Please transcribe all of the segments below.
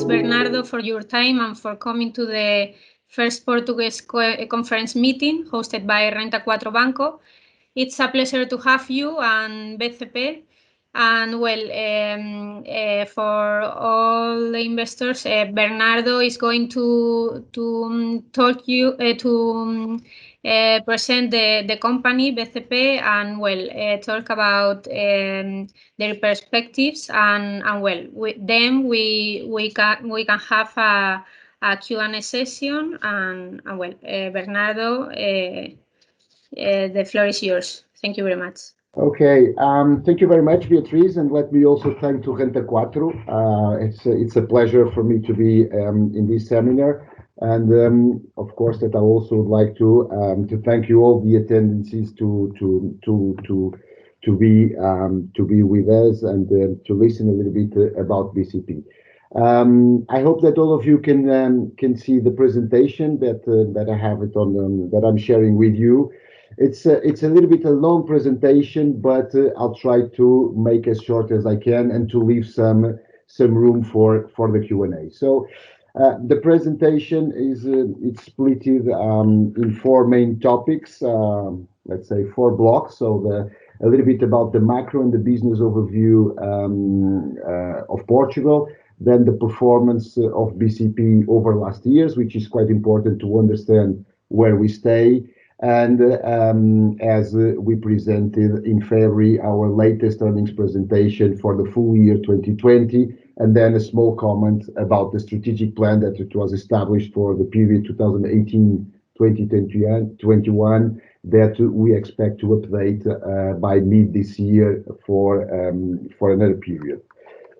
Bernardo, for your time and for coming to the first Portuguese conference meeting hosted by Renta 4 Banco. It's a pleasure to have you and BCP. And well, for all the investors, Bernardo is going to talk you present the company BCP and well talk about their perspectives and well then we can have a Q&A session and well Bernardo, the floor is yours. Thank you very much. Okay, thank you very much, Beatriz, and let me also thank to Renta 4. It's a pleasure for me to be in this seminar, and of course that I also would like to thank you all the attendances to be with us and to listen a little bit about BCP. I hope that all of you can see the presentation that I have it on that I'm sharing with you. It's a little bit a long presentation, but I'll try to make as short as I can and to leave some room for the Q&A. So the presentation is it's split in 4 main topics, let's say 4 blocks. So a little bit about the macro and the business overview of Portugal, then the performance of BCP over last years, which is quite important to understand where we stay. And as we presented in February, our latest earnings presentation for the full year 2020, and then a small comment about the strategic plan that it was established for the period 2018-2021 that we expect to update by mid this year for another period.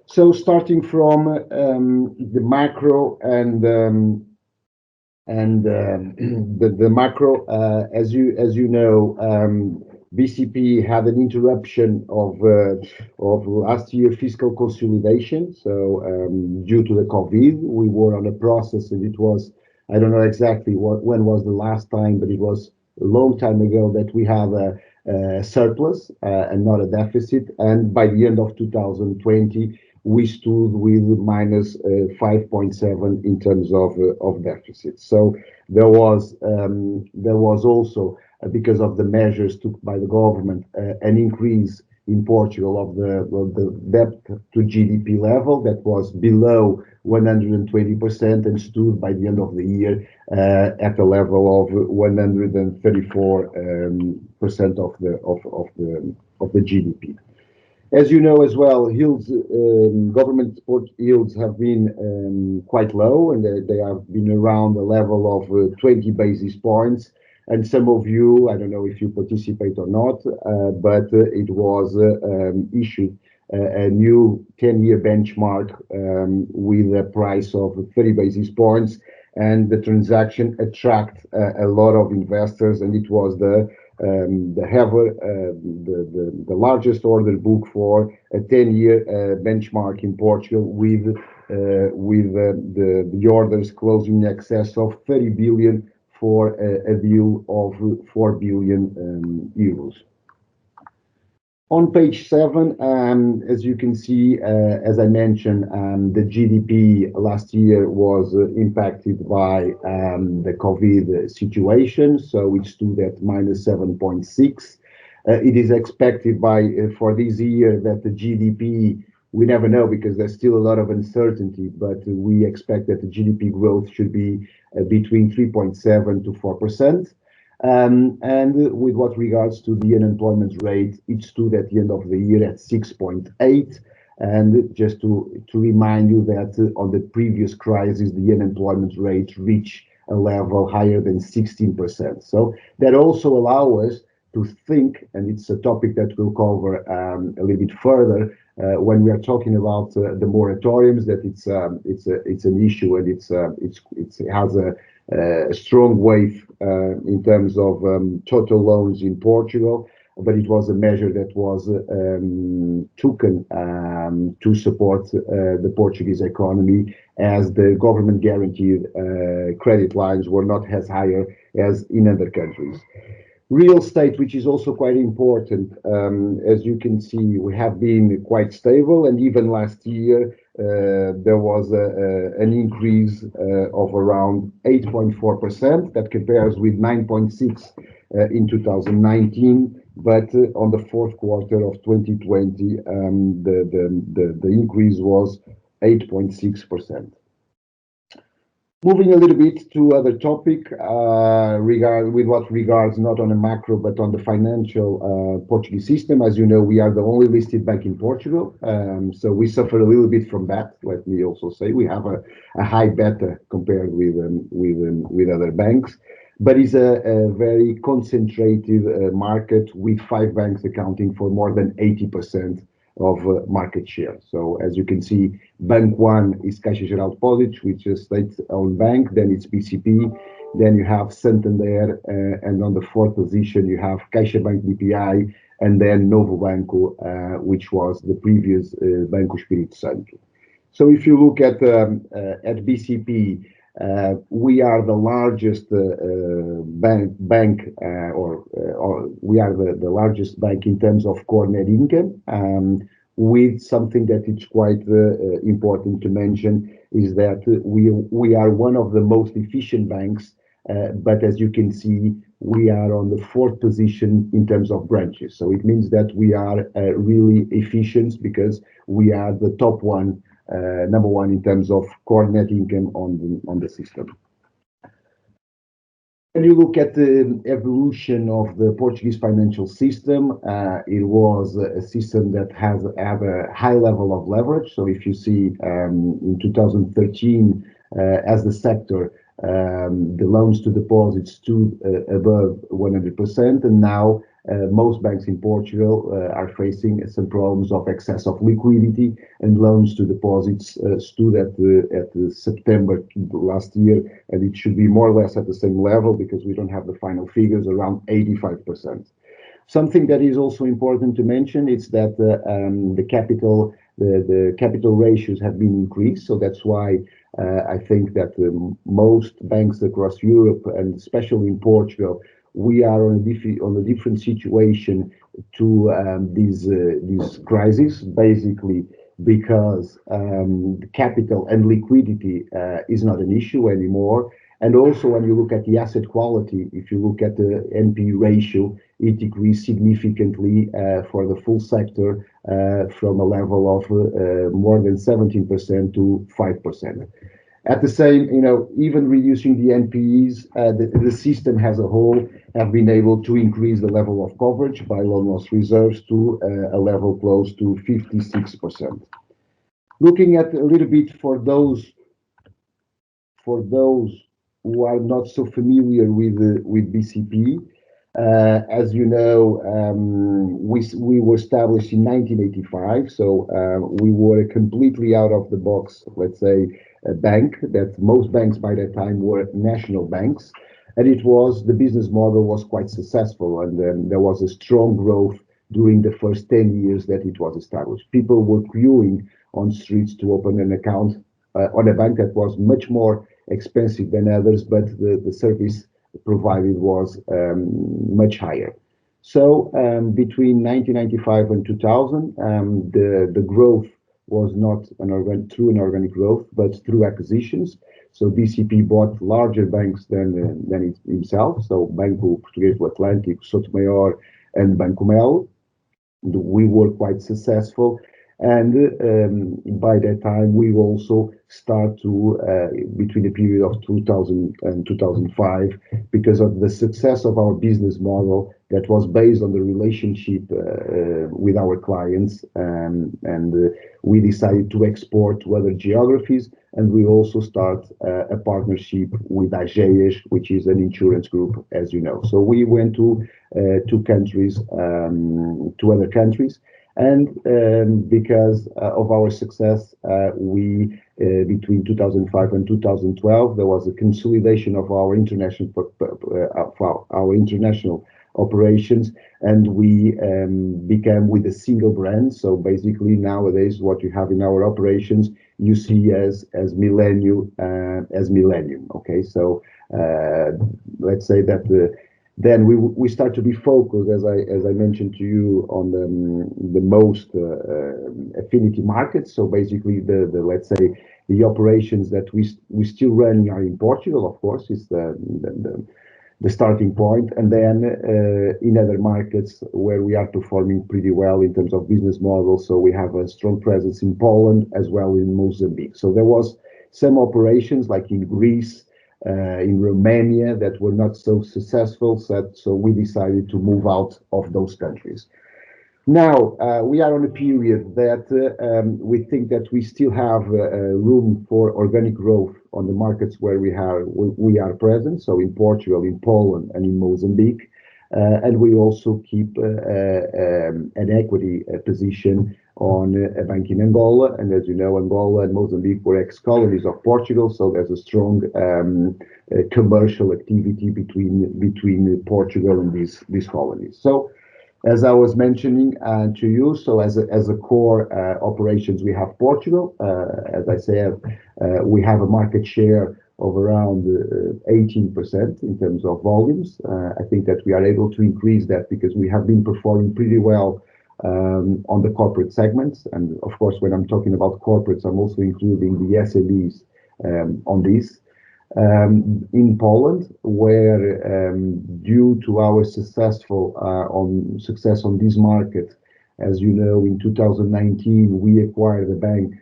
So starting from the macro and the macro, as you know, BCP had an interruption of last year fiscal consolidation. So due to the COVID, we were on a process, and it was, I don't know exactly when was the last time, but it was a long time ago that we have a surplus and not a deficit. And by the end of 2020, we stood with minus 5.7 in terms of deficit. So there was also, because of the measures took by the government, an increase in Portugal of the debt to GDP level that was below 120% and stood by the end of the year at a level of 134% of the GDP. As you know as well, yields, government support yields have been quite low, and they have been around the level of 20 basis points. And some of you, I don't know if you participate or not, but it was issued a new 10-year benchmark with a price of 30 basis points, and the transaction attracted a lot of investors, and it was the largest order book for a 10-year benchmark in Portugal, with the orders closing in excess of 30 billion for a deal of 4 billion euros. On page 7, as you can see, as I mentioned, the GDP last year was impacted by the COVID situation, so it stood at minus 7.6. It is expected for this year that the GDP, we never know because there's still a lot of uncertainty, but we expect that the GDP growth should be between 3.7 to 4%. And with what regards to the unemployment rate, it stood at the end of the year at 6.8. And just to remind you that on the previous crisis, the unemployment rate reached a level higher than 16%. So that also allows us to think, and it's a topic that we'll cover a little bit further when we are talking about the moratoriums, that it's an issue, and it has a strong weight in terms of total loans in Portugal, but it was a measure that was taken to support the Portuguese economy, as the government guaranteed credit lines were not as higher as in other countries. Real estate, which is also quite important, as you can see, we have been quite stable, and even last year there was an increase of around 8.4%. That compares with 9.6 in 2019, but on the fourth quarter of 2020, the increase was 8.6%. Moving a little bit to other topic, with what regards not on a macro but on the financial Portuguese system. As you know, we are the only listed bank in Portugal, so we suffer a little bit from that. Let me also say we have a high beta compared with other banks, but it's a very concentrated market with 5 banks accounting for more than 80% of market share. So as you can see, Bank 1 is Caixa Geral de Depósitos, which is a state-owned bank. Then it's BCP. Then you have Santander, and on the 4th position you have CaixaBank BPI, and then Novo Banco, which was the previous Banco Espírito Santo. So if you look at BCP, we are the largest bank, or we are the largest bank in terms of core net income. With something that is quite important to mention is that we are one of the most efficient banks, but as you can see, we are on the 4th position in terms of branches. So it means that we are really efficient because we are the top one. Number one in terms of core net income on the system. When you look at the evolution of the Portuguese financial system, it was a system that had a high level of leverage. So if you see in 2013, as the sector, the loans to deposits stood above 100%, and now most banks in Portugal are facing some problems of excess of liquidity, and loans to deposits stood at the September last year, and it should be more or less at the same level because we don't have the final figures, around 85%. Something that is also important to mention is that the capital ratios have been increased. So that's why I think that most banks across Europe, and especially in Portugal, we are on a different situation to this crisis, basically because capital and liquidity is not an issue anymore. And also, when you look at the asset quality, if you look at the NPE ratio, it decreased significantly for the full sector from a level of more than 17% to 5%. At the same, even reducing the NPEs, the system as a whole have been able to increase the level of coverage by loan loss reserves to a level close to 56%. Looking at a little bit for those who are not so familiar with BCP, as you know, we were established in 1985, so we were a completely out of the box, let's say, a bank that most banks by that time were national banks, and the business model was quite successful, and there was a strong growth during the first 10 years that it was established. People were queuing on streets to open an account on a bank that was much more expensive than others, but the service provided was much higher. So between 1995 and 2000, the growth was not through an organic growth, but through acquisitions. So BCP bought larger banks than it himself. So Banco Português do Atlântico, Sotomayor, and Banco Mel. We were quite successful. And by that time, we also start to, between the period of 2000 and 2005, because of the success of our business model that was based on the relationship with our clients, and we decided to export to other geographies, and we also start a partnership with Ageas, which is an insurance group, as you know. So we went to other countries. And because of our success, between 2005 and 2012, there was a consolidation of our international operations, and we became with a single brand. So basically, nowadays, what you have in our operations, you see as Millennium. Okay, so let's say that Then we start to be focused, as I mentioned to you, on the most affinity markets. So basically, the let's say the operations that we still running are in Portugal. Of course, is the starting point, and then in other markets where we are performing pretty well in terms of business models. So we have a strong presence in Poland as well in Mozambique. So there was some operations like in Greece, in Romania that were not so successful, so we decided to move out of those countries. Now we are on a period that we think that we still have room for organic growth on the markets where we are present, so in Portugal, in Poland, and in Mozambique, and we also keep an equity position on a bank in Angola. And as you know, Angola and Mozambique were ex-colonies of Portugal, so there's a strong commercial activity between Portugal and these colonies. So, as I was mentioning to you, so as a core operations, we have Portugal. As I said, we have a market share of around 18% in terms of volumes. I think that we are able to increase that because we have been performing pretty well on the corporate segments. And of course, when I'm talking about corporates, I'm also including the SMEs on this. In Poland, where due to our success on this market, as you know, in 2019 we acquired a bank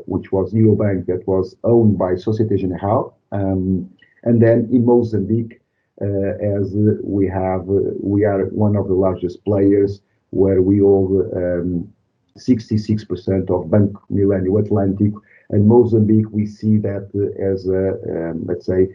which was Eurobank, that was owned by Société Générale, and then in Mozambique, as we are one of the largest players, where we own 66% of Banco Millennium Atlantic. And Mozambique, we see that as let's say,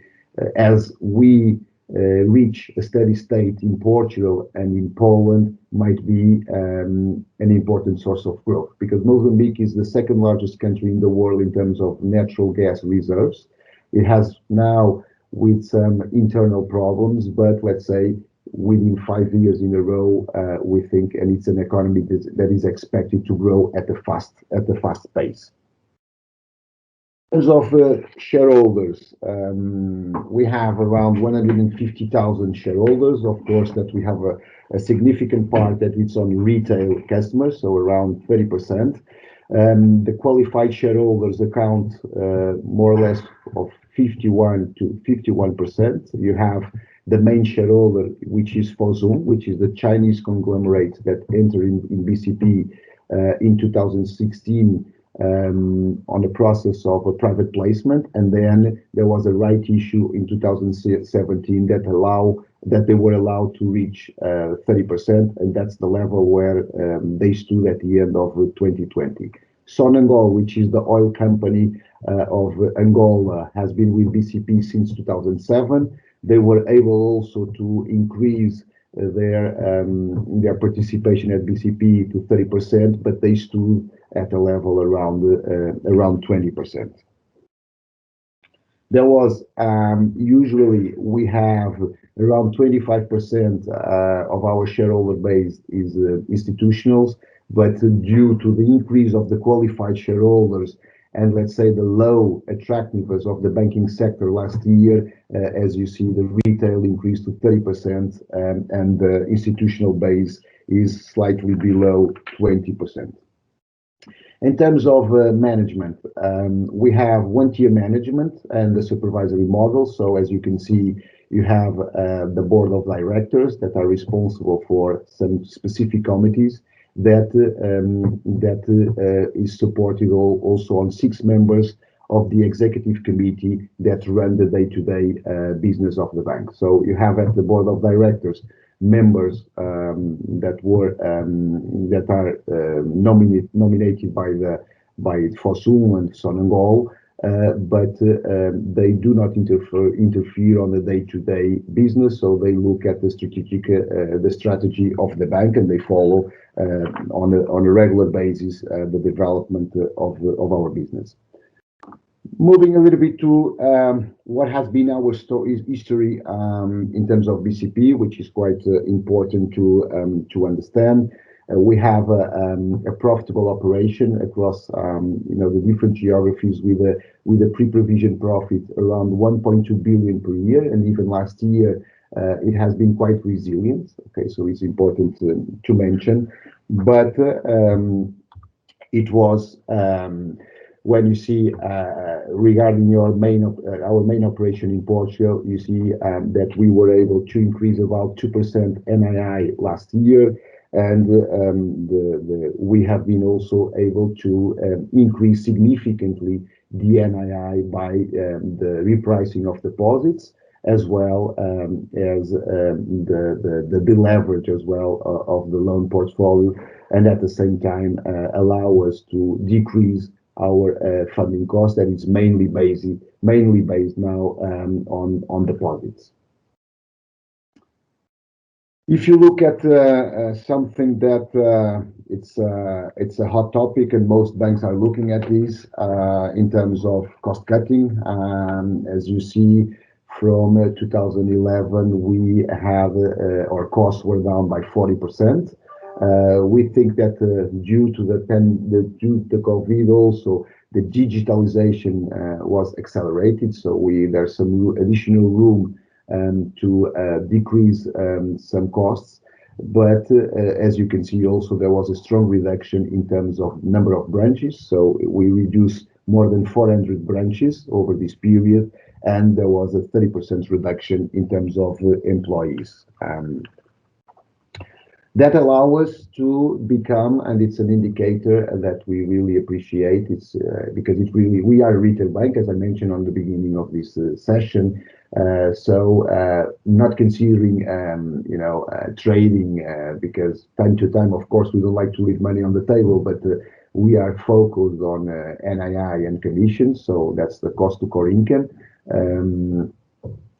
as we reach a steady state in Portugal and in Poland, might be an important source of growth, because Mozambique is the second largest country in the world in terms of natural gas reserves. It has now with some internal problems, but let's say within 5 years in a row, we think, and it's an economy that is expected to grow at a fast pace. In terms of shareholders, we have around 150,000 shareholders. Of course, that we have a significant part that it's on retail customers, so around 30%. The qualified shareholders account more or less of 51 to 51%. You have the main shareholder, which is Fosun, which is the Chinese conglomerate that entered in BCP in 2016 on a process of a private placement, and then there was a right issue in 2017 that they were allowed to reach 30%, and that's the level where they stood at the end of 2020. Sonangol, which is the oil company of Angola, has been with BCP since 2007. They were able also to increase their participation at BCP to 30%, but they stood at a level around 20%. There was usually we have around 25% of our shareholder base is institutionals, but due to the increase of the qualified shareholders and let's say the low attractiveness of the banking sector last year, as you see, the retail increased to 30% and the institutional base is slightly below 20%. In terms of management, we have one-tier management and the supervisory model. So as you can see, you have the board of directors that are responsible for some specific committees that is supported also on 6 members of the executive committee that run the day-to-day business of the bank. So you have at the board of directors members that are nominated by Fosun and Sonangol, but they do not interfere on the day-to-day business. So they look at the strategy of the bank, and they follow on a regular basis the development of our business. Moving a little bit to what has been our history in terms of BCP, which is quite important to understand. We have a profitable operation across the different geographies with a pre-provision profit around 1.2 billion per year, and even last year it has been quite resilient. Okay, so it's important to mention, but it was when you see regarding our main operation in Portugal, you see that we were able to increase about 2% NII last year, and we have been also able to increase significantly the NII by the repricing of deposits, as well as the leverage as well of the loan portfolio, and at the same time allow us to decrease our funding cost that is mainly based now on deposits. If you look at something that it's a hot topic and most banks are looking at this in terms of cost cutting, as you see from 2011 we have our costs were down by 40%. We think that due to the COVID also the digitalization was accelerated, so there's some additional room to decrease some costs. But as you can see also there was a strong reduction in terms of number of branches, so we reduced more than 400 branches over this period, and there was a 30% reduction in terms of employees. That allow us to become, and it's an indicator that we really appreciate. It's because it really we are a retail bank, as I mentioned on the beginning of this session. So not considering trading because time to time, of course, we don't like to leave money on the table, but we are focused on NII and commissions. So that's the cost to core income.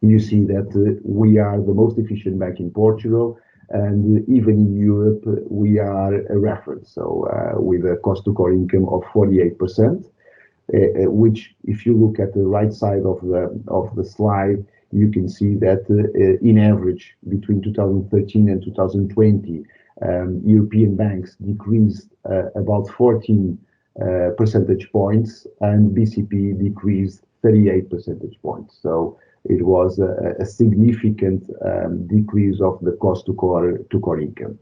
You see that we are the most efficient bank in Portugal. And even in Europe, we are a reference. So with a cost to core income of 48%, which, if you look at the right side of the slide, you can see that in average between 2013 and 2020, European banks decreased about 14 percentage points, and BCP decreased 38 percentage points. So it was a significant decrease of the cost to core income.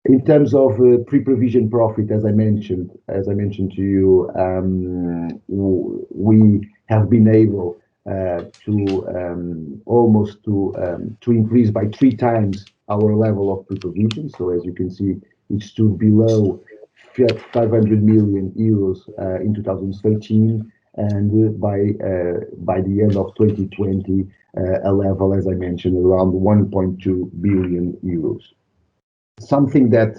In terms of pre-provision profit, as I mentioned to you, we have been able to almost to increase by 3 times our level of pre-provision. So as you can see, it stood below 500 million euros in 2013. And by the end of 2020, a level, as I mentioned, around 1.2 billion euros. Something that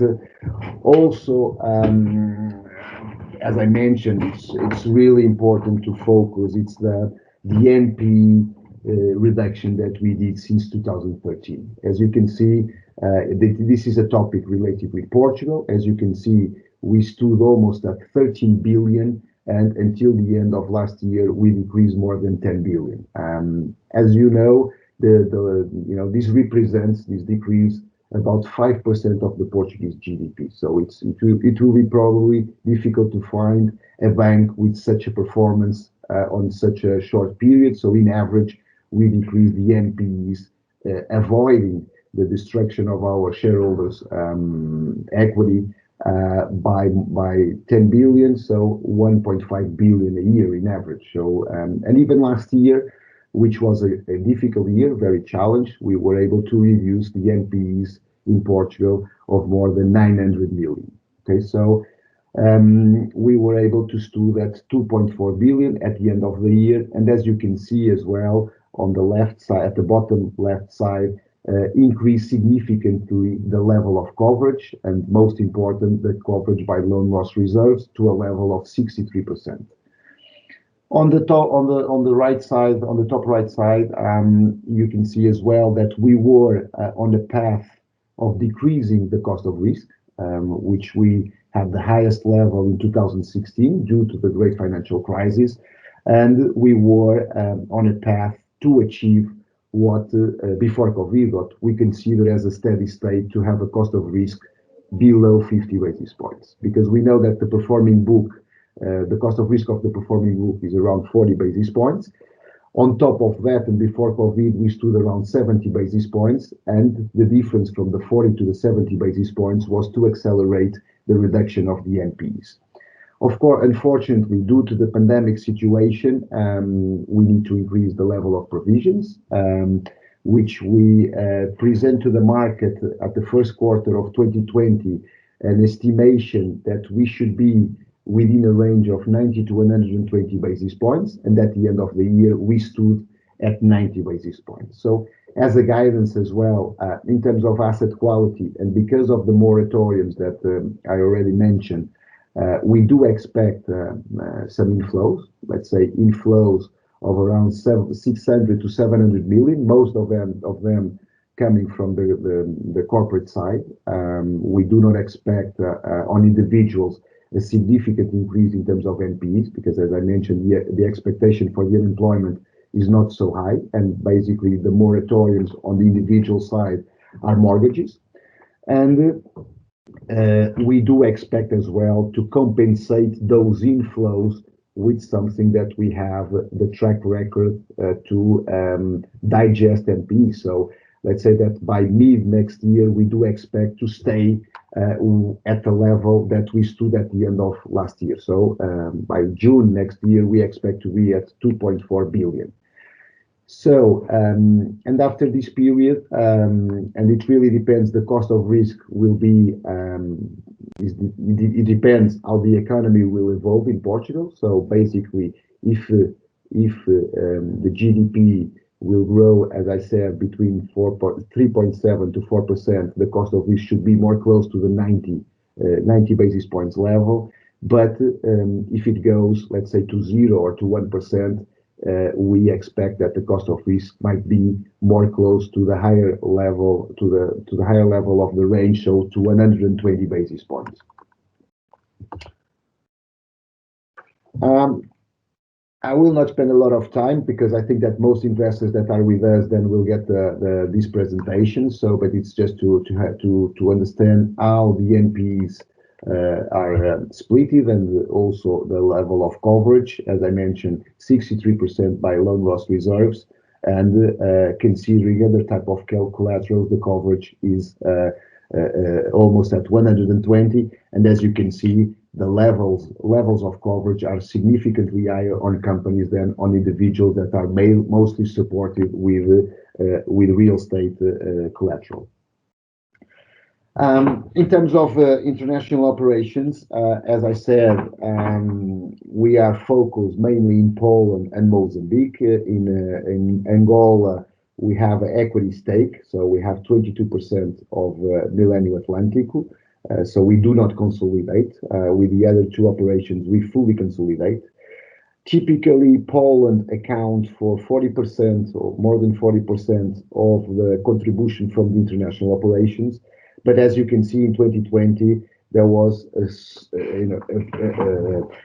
also, as I mentioned, it's really important to focus. It's the NPE reduction that we did since 2013. As you can see, this is a topic related with Portugal. As you can see, we stood almost at 13 billion. And until the end of last year, we decreased more than 10 billion. As you know, this represents this decrease about 5% of the Portuguese GDP. So it will be probably difficult to find a bank with such a performance on such a short period. So in average, we decreased the NPEs, avoiding the destruction of our shareholders' equity. By 10 billion, so 1.5 billion a year in average. So and even last year, which was a difficult year, very challenged, we were able to reduce the NPEs in Portugal of more than 900 million. Okay, so we were able to stood at 2.4 billion at the end of the year, and as you can see as well on the left side, at the bottom left side. Increase significantly the level of coverage, and most important, the coverage by loan loss reserves to a level of 63%. On the top, on the right side, on the top right side, you can see as well that we were on the path of decreasing the cost of risk, which we had the highest level in 2016 due to the great financial crisis, and we were on a path to achieve what before COVID, what we consider as a steady state, to have a cost of risk below 50 basis points, because we know that the performing book, the cost of risk of the performing book is around 40 basis points. On top of that, and before COVID, we stood around 70 basis points, and the difference from the 40 to the 70 basis points was to accelerate the reduction of the NPEs. Of course, unfortunately, due to the pandemic situation, we need to increase the level of provisions, which we present to the market at the first quarter of 2020, an estimation that we should be within a range of 90 to 120 basis points, and at the end of the year, we stood at 90 basis points. So as a guidance as well, in terms of asset quality, and because of the moratoriums that I already mentioned, we do expect some inflows, let's say inflows of around 600 to 700 million, most of them coming from the corporate side. We do not expect on individuals a significant increase in terms of NPEs, because as I mentioned, the expectation for the unemployment is not so high, and basically the moratoriums on the individual side are mortgages. And we do expect as well to compensate those inflows with something that we have the track record to digest NPEs. So let's say that by mid next year, we do expect to stay at the level that we stood at the end of last year. So by June next year, we expect to be at 2.4 billion. So, and after this period, and it really depends, the cost of risk will be, it depends how the economy will evolve in Portugal. So basically, if the GDP will grow, as I said, between 3.7 to 4%, the cost of risk should be more close to the 90 basis points level. But if it goes, let's say, to 0 or to 1%, we expect that the cost of risk might be more close to the higher level, to the higher level of the range, so to 120 basis points. I will not spend a lot of time because I think that most investors that are with us then will get this presentation. So, but it's just to understand how the NPEs are splitted, and also the level of coverage. As I mentioned, 63% by loan loss reserves, and considering other type of collaterals, the coverage is almost at 120. And as you can see, the levels of coverage are significantly higher on companies than on individuals that are mostly supported with real estate collateral. In terms of international operations, as I said, we are focused mainly in Poland and Mozambique. In Angola, we have an equity stake, so we have 22% of Millennium Atlantico. So we do not consolidate. With the other two operations, we fully consolidate. Typically, Poland accounts for 40% or more than 40% of the contribution from the international operations. But as you can see, in 2020, there was a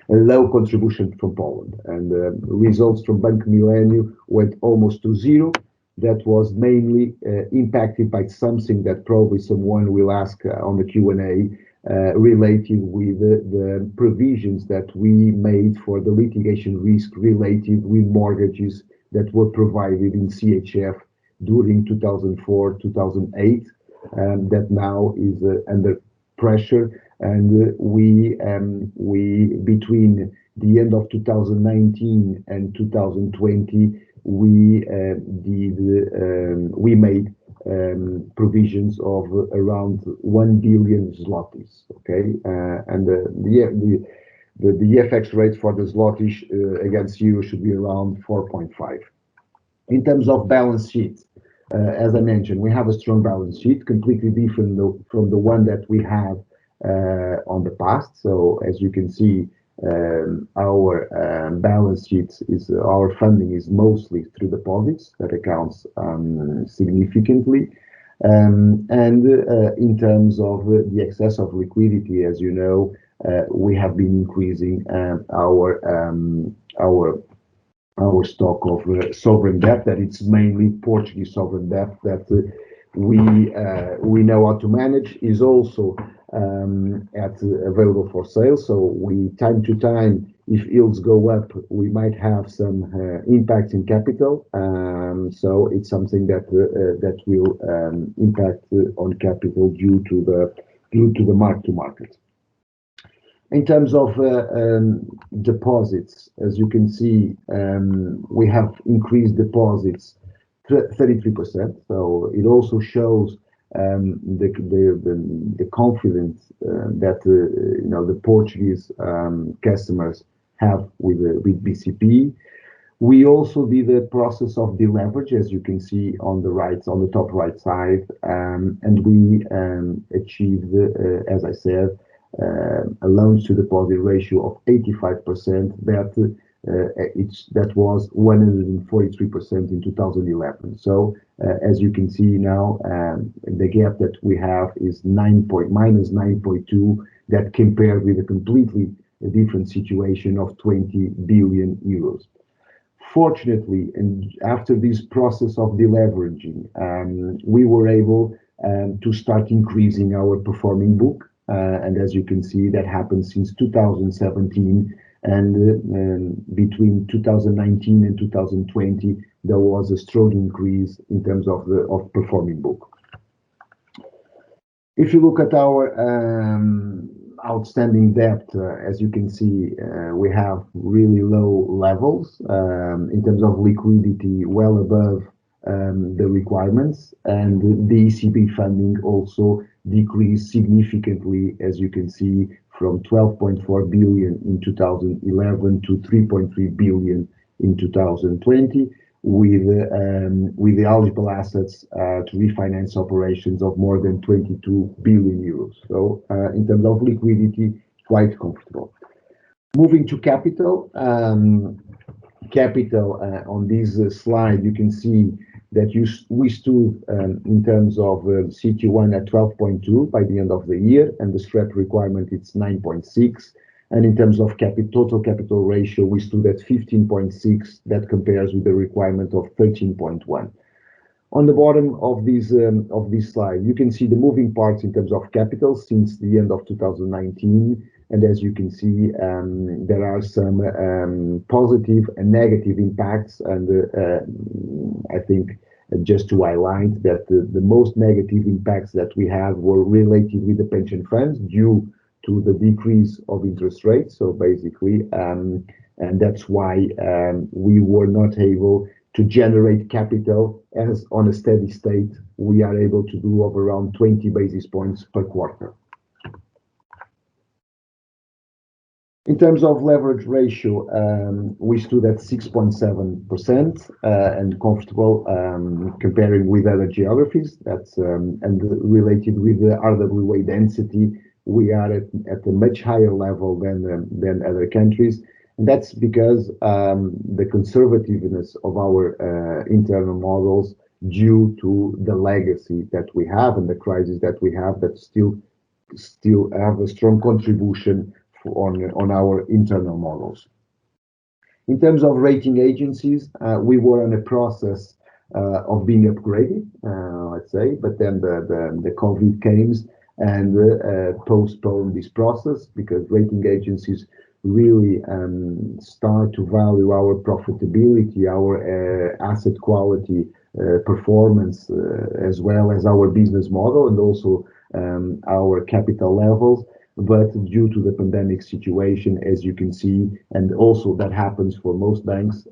low contribution from Poland, and results from Banco Millennium went almost to zero. That was mainly impacted by something that probably someone will ask on the Q&A, related with the provisions that we made for the litigation risk related with mortgages that were provided in CHF during 2004-2008. That now is under pressure, and we between the end of 2019 and 2020 we made provisions of around 1 billion zlotys. Okay, and the FX rate for the zloty against euro should be around 4.5. In terms of balance sheet, as I mentioned, we have a strong balance sheet, completely different from the one that we have on the past. So as you can see, our balance sheet our funding is mostly through deposits. That accounts significantly. And in terms of the excess of liquidity, as you know, we have been increasing our stock of sovereign debt, that it's mainly Portuguese sovereign debt that we know how to manage, is also available for sale. So we time to time if yields go up, we might have some impact in capital. So it's something that will impact on capital due to the mark to market. In terms of deposits, as you can see, we have increased deposits 33%. So it also shows the confidence that the Portuguese customers have with BCP. We also did a process of deleverage, as you can see on the top right side, and we achieved, as I said, a loans to deposit ratio of 85%. That was 143% in 2011. So as you can see now, the gap that we have is minus 9.2. That compared with a completely different situation of 20 billion euros. Fortunately, and after this process of deleveraging, we were able to start increasing our performing book. And as you can see, that happened since 2017. And between 2019 and 2020, there was a strong increase in terms of performing book. If you look at our outstanding debt, as you can see, we have really low levels in terms of liquidity, well above the requirements, and the ECB funding also decreased significantly, as you can see, from 12.4 billion in 2011 to 3.3 billion in 2020, with the eligible assets to refinance operations of more than 22 billion euros. So in terms of liquidity, quite comfortable. Moving to capital, on this slide, you can see that we stood in terms of CET1 at 12.2 by the end of the year, and the SREP requirement it's 9.6. And in terms of total capital ratio, we stood at 15.6. That compares with the requirement of 13.1. On the bottom of this slide, you can see the moving parts in terms of capital since the end of 2019. And as you can see, there are some positive and negative impacts. And I think just to highlight that the most negative impacts that we had were related with the pension funds due to the decrease of interest rates. So basically, and that's why we were not able to generate capital, as on a steady state, we are able to do of around 20 basis points per quarter. In terms of leverage ratio, we stood at 6.7% and comfortable comparing with other geographies. That's and related with the RWA density, we are at a much higher level than other countries. And that's because the conservativeness of our internal models due to the legacy that we have and the crisis that we have that still have a strong contribution on our internal models. In terms of rating agencies, we were on a process of being upgraded, let's say, but then the COVID came and postponed this process because rating agencies really start to value our profitability, our asset quality, performance, as well as our business model and also our capital levels. But due to the pandemic situation, as you can see, and also that happens for most banks,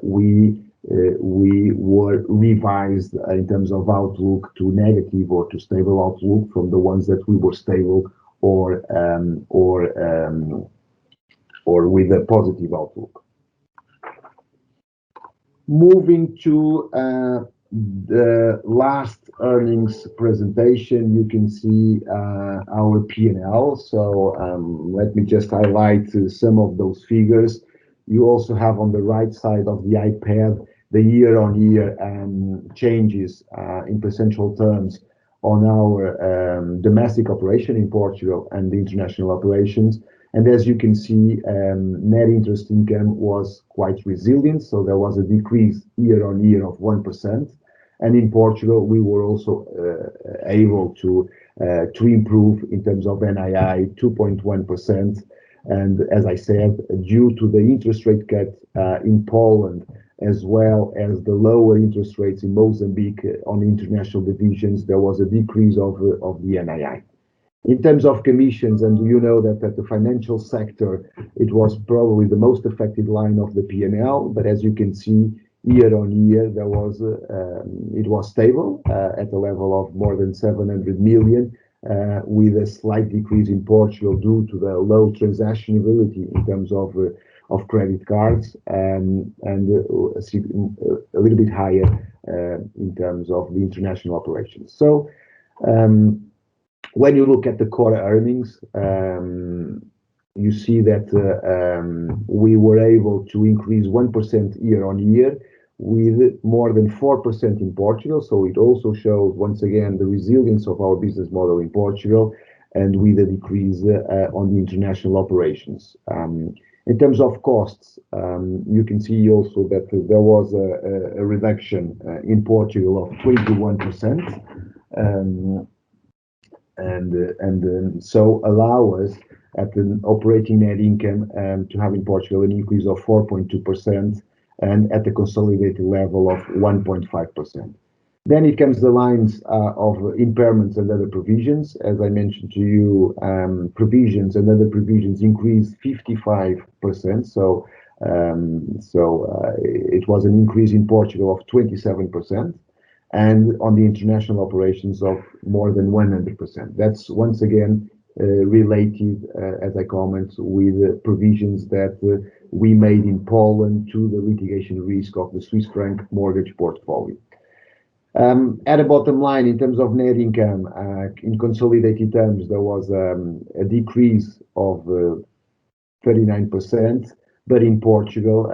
we were revised in terms of outlook to negative or to stable outlook from the ones that we were stable or with a positive outlook. Moving to the last earnings presentation, you can see our P&L. So let me just highlight some of those figures. You also have on the right side of the iPad the year-on-year changes in percentual terms on our domestic operation in Portugal and the international operations. And as you can see, net interest income was quite resilient. So there was a decrease year-on-year of 1%. And in Portugal, we were also able to improve in terms of NII 2.1%. And as I said, due to the interest rate cut in Poland, as well as the lower interest rates in Mozambique on international divisions, there was a decrease of the NII. In terms of commissions, and you know that at the financial sector, it was probably the most affected line of the P&L, but as you can see, year on year, it was stable at a level of more than 700 million, with a slight decrease in Portugal due to the low transactionability in terms of credit cards, and a little bit higher in terms of the international operations. So when you look at the core earnings, you see that we were able to increase 1% year on year, with more than 4% in Portugal. So it also shows, once again, the resilience of our business model in Portugal, and with a decrease on the international operations. In terms of costs, you can see also that there was a reduction in Portugal of 21%, and so allow us at the operating net income to have in Portugal an increase of 4.2%, and at the consolidated level of 1.5%. Then it comes the lines of impairments and other provisions. As I mentioned to you, provisions and other provisions increased 55%. So it was an increase in Portugal of 27%, and on the international operations of more than 100%. That's once again related, as I comment, with provisions that we made in Poland to the litigation risk of the Swiss franc mortgage portfolio. At a bottom line, in terms of net income, in consolidated terms, there was a decrease of 39%, but in Portugal,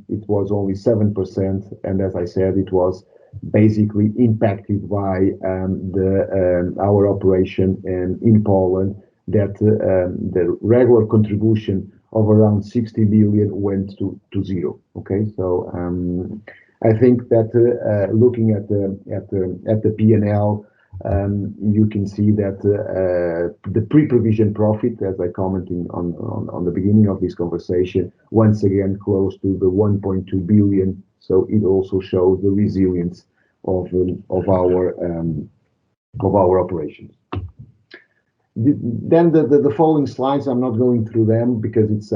it was only 7%, and as I said, it was basically impacted by our operation in Poland, that the regular contribution of around 60 million went to zero. Okay, so I think that looking at the P&L, you can see that the pre-provision profit, as I commented on the beginning of this conversation, once again close to the 1.2 billion. So it also shows the resilience of our operations. Then the following slides, I'm not going through them because it's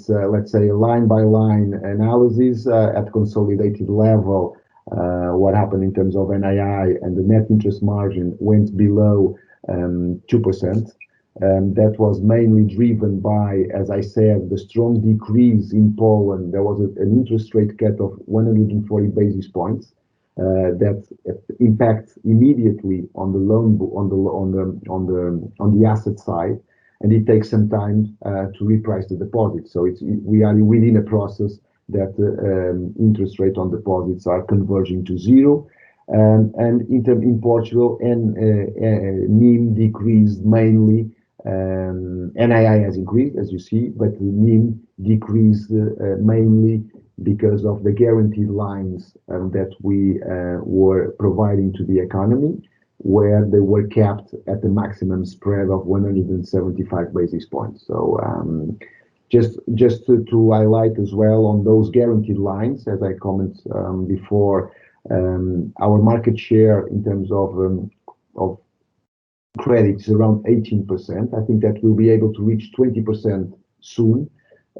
let's say a line by line analysis at consolidated level. What happened in terms of NII and the net interest margin went below 2%. That was mainly driven by, as I said, the strong decrease in Poland. There was an interest rate cut of 140 basis points that impacts immediately on the loan book, on the asset side, and it takes some time to reprice the deposit. So we are within a process that interest rate on deposits are converging to zero, and in Portugal, and NIM decreased mainly. NII has increased, as you see, but NIM decreased mainly because of the guaranteed lines that we were providing to the economy, where they were capped at the maximum spread of 175 basis points. So just to highlight as well on those guaranteed lines, as I commented before, our market share in terms of credit is around 18%. I think that we'll be able to reach 20% soon.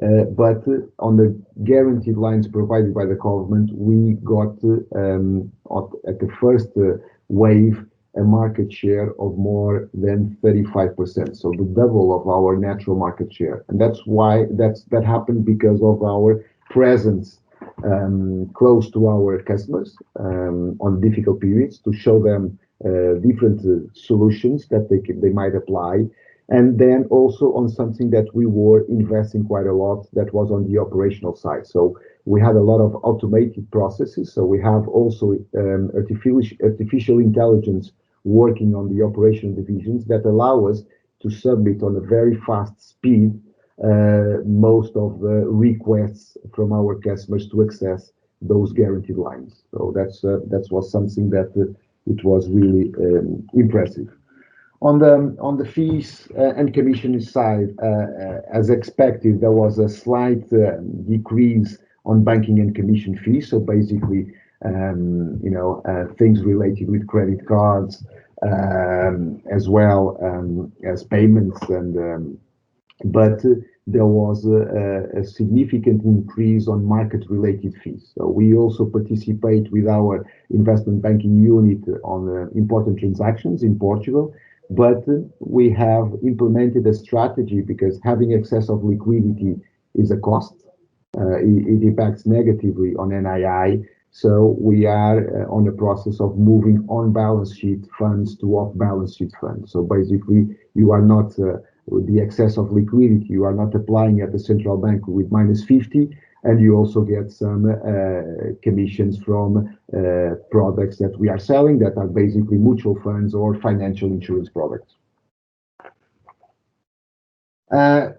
But on the guaranteed lines provided by the government, we got at the first wave a market share of more than 35%, so the double of our natural market share, and that's why that happened because of our presence close to our customers on difficult periods, to show them different solutions that they might apply. And then also on something that we were investing quite a lot, that was on the operational side. So we had a lot of automated processes. So we have also artificial intelligence working on the operational divisions that allow us to submit on a very fast speed most of the requests from our customers to access those guaranteed lines. So that was something that it was really impressive. On the fees and commission side, as expected, there was a slight decrease on banking and commission fees. So basically, things related with credit cards, as well as payments, but there was a significant increase on market-related fees. So we also participate with our investment banking unit on important transactions in Portugal, but we have implemented a strategy because having excess of liquidity is a cost. It impacts negatively on NII. So we are on the process of moving on-balance sheet funds to off-balance sheet funds. So basically, you are not with the excess of liquidity, you are not applying at the central bank with -50, and you also get some commissions from products that we are selling that are basically mutual funds or financial insurance products.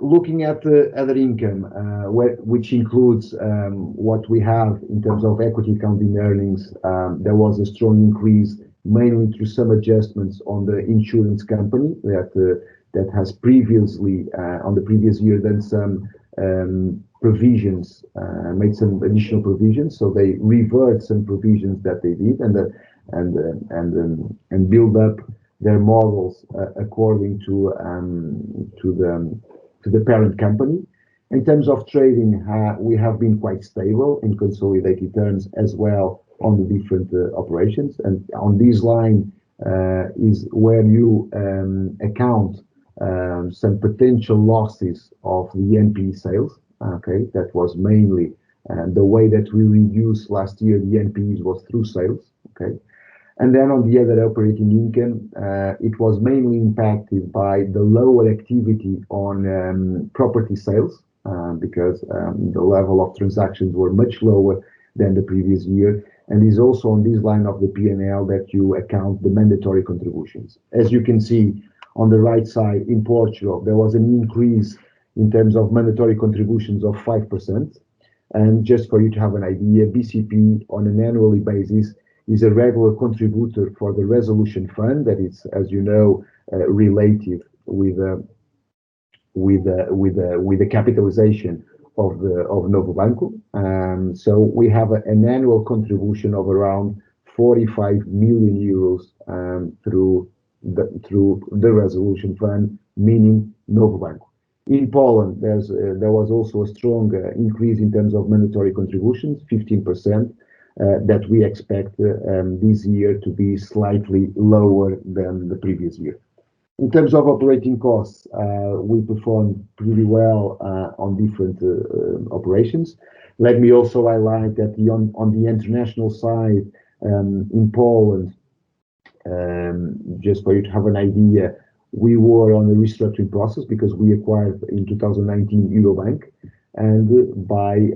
Looking at the other income, which includes what we have in terms of equity accounting earnings, there was a strong increase, mainly through some adjustments on the insurance company that has previously, on the previous year, done some provisions, made some additional provisions. So they revert some provisions that they did and build up their models according to the parent company. In terms of trading, we have been quite stable in consolidated terms as well on the different operations. And on this line is where you account some potential losses of the NPE sales. Okay, that was mainly the way that we reduced last year the NPEs was through sales. Okay. And then on the other operating income, it was mainly impacted by the lower activity on property sales because the level of transactions were much lower than the previous year. And is also on this line of the P&L that you account the mandatory contributions. As you can see on the right side, in Portugal, there was an increase in terms of mandatory contributions of 5%. And just for you to have an idea, BCP on an annually basis is a regular contributor for the resolution fund that is, as you know, related with the capitalization of Novo Banco. So we have an annual contribution of around 45 million euros through the resolution fund, meaning Novo Banco. In Poland, there was also a strong increase in terms of mandatory contributions, 15%. That we expect this year to be slightly lower than the previous year. In terms of operating costs, we performed pretty well on different operations. Let me also highlight that on the international side, in Poland, just for you to have an idea, we were on a restructuring process because we acquired in 2019 Eurobank, and by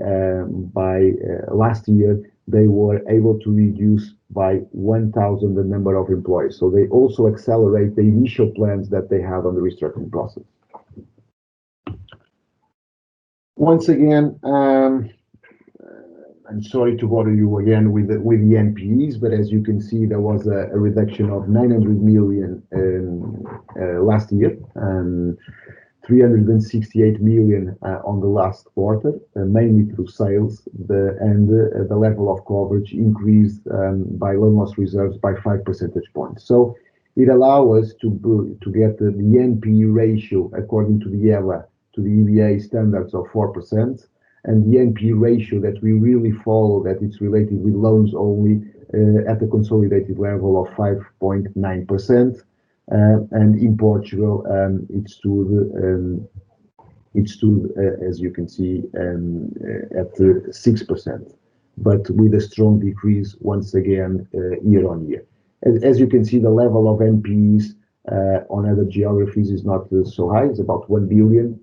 last year, they were able to reduce by 1,000 the number of employees. So they also accelerate the initial plans that they had on the restructuring process. Once again, I'm sorry to bother you again with the NPEs, but as you can see, there was a reduction of 900 million last year. 368 million on the last quarter, mainly through sales, and the level of coverage increased by loan loss reserves by 5 percentage points. So it allows us to get the NPE ratio according to the EBA standards of 4%, and the NPE ratio that we really follow, that it's related with loans only, at the consolidated level of 5.9%. And in Portugal, it stood, as you can see, at 6%, but with a strong decrease once again year on year. As you can see, the level of NPEs on other geographies is not so high. It's about 1 billion,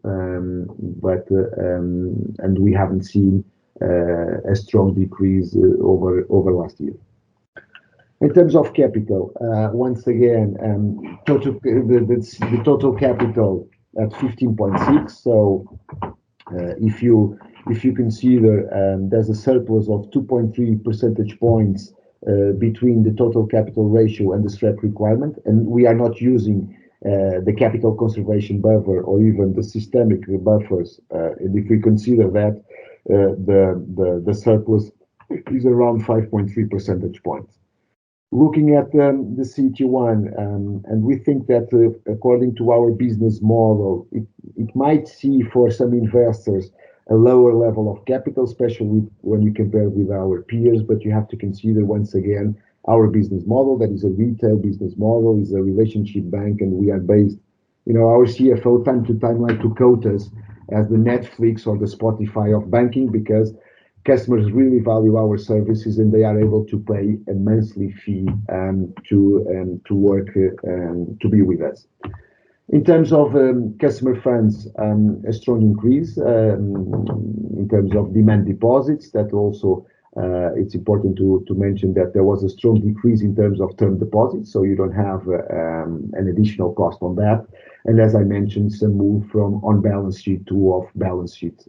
and we haven't seen a strong decrease over last year. In terms of capital, once again, the total capital at 15.6. So if you consider there's a surplus of 2.3 percentage points between the total capital ratio and the SREP requirement, and we are not using the capital conservation buffer or even the systemic buffers, and if we consider that the surplus is around 5.3 percentage points. Looking at the CET1, and we think that according to our business model, it might see for some investors a lower level of capital, especially when you compare with our peers, but you have to consider once again our business model, that is a retail business model, is a relationship bank, and we are based, our CFO time to time like to quote us as the Netflix or the Spotify of banking, because customers really value our services and they are able to pay a monthly fee to work to be with us. In terms of customer funds, a strong increase in terms of demand deposits. That also it's important to mention that there was a strong decrease in terms of term deposits, so you don't have an additional cost on that. And as I mentioned, some move from on balance sheet to off balance sheet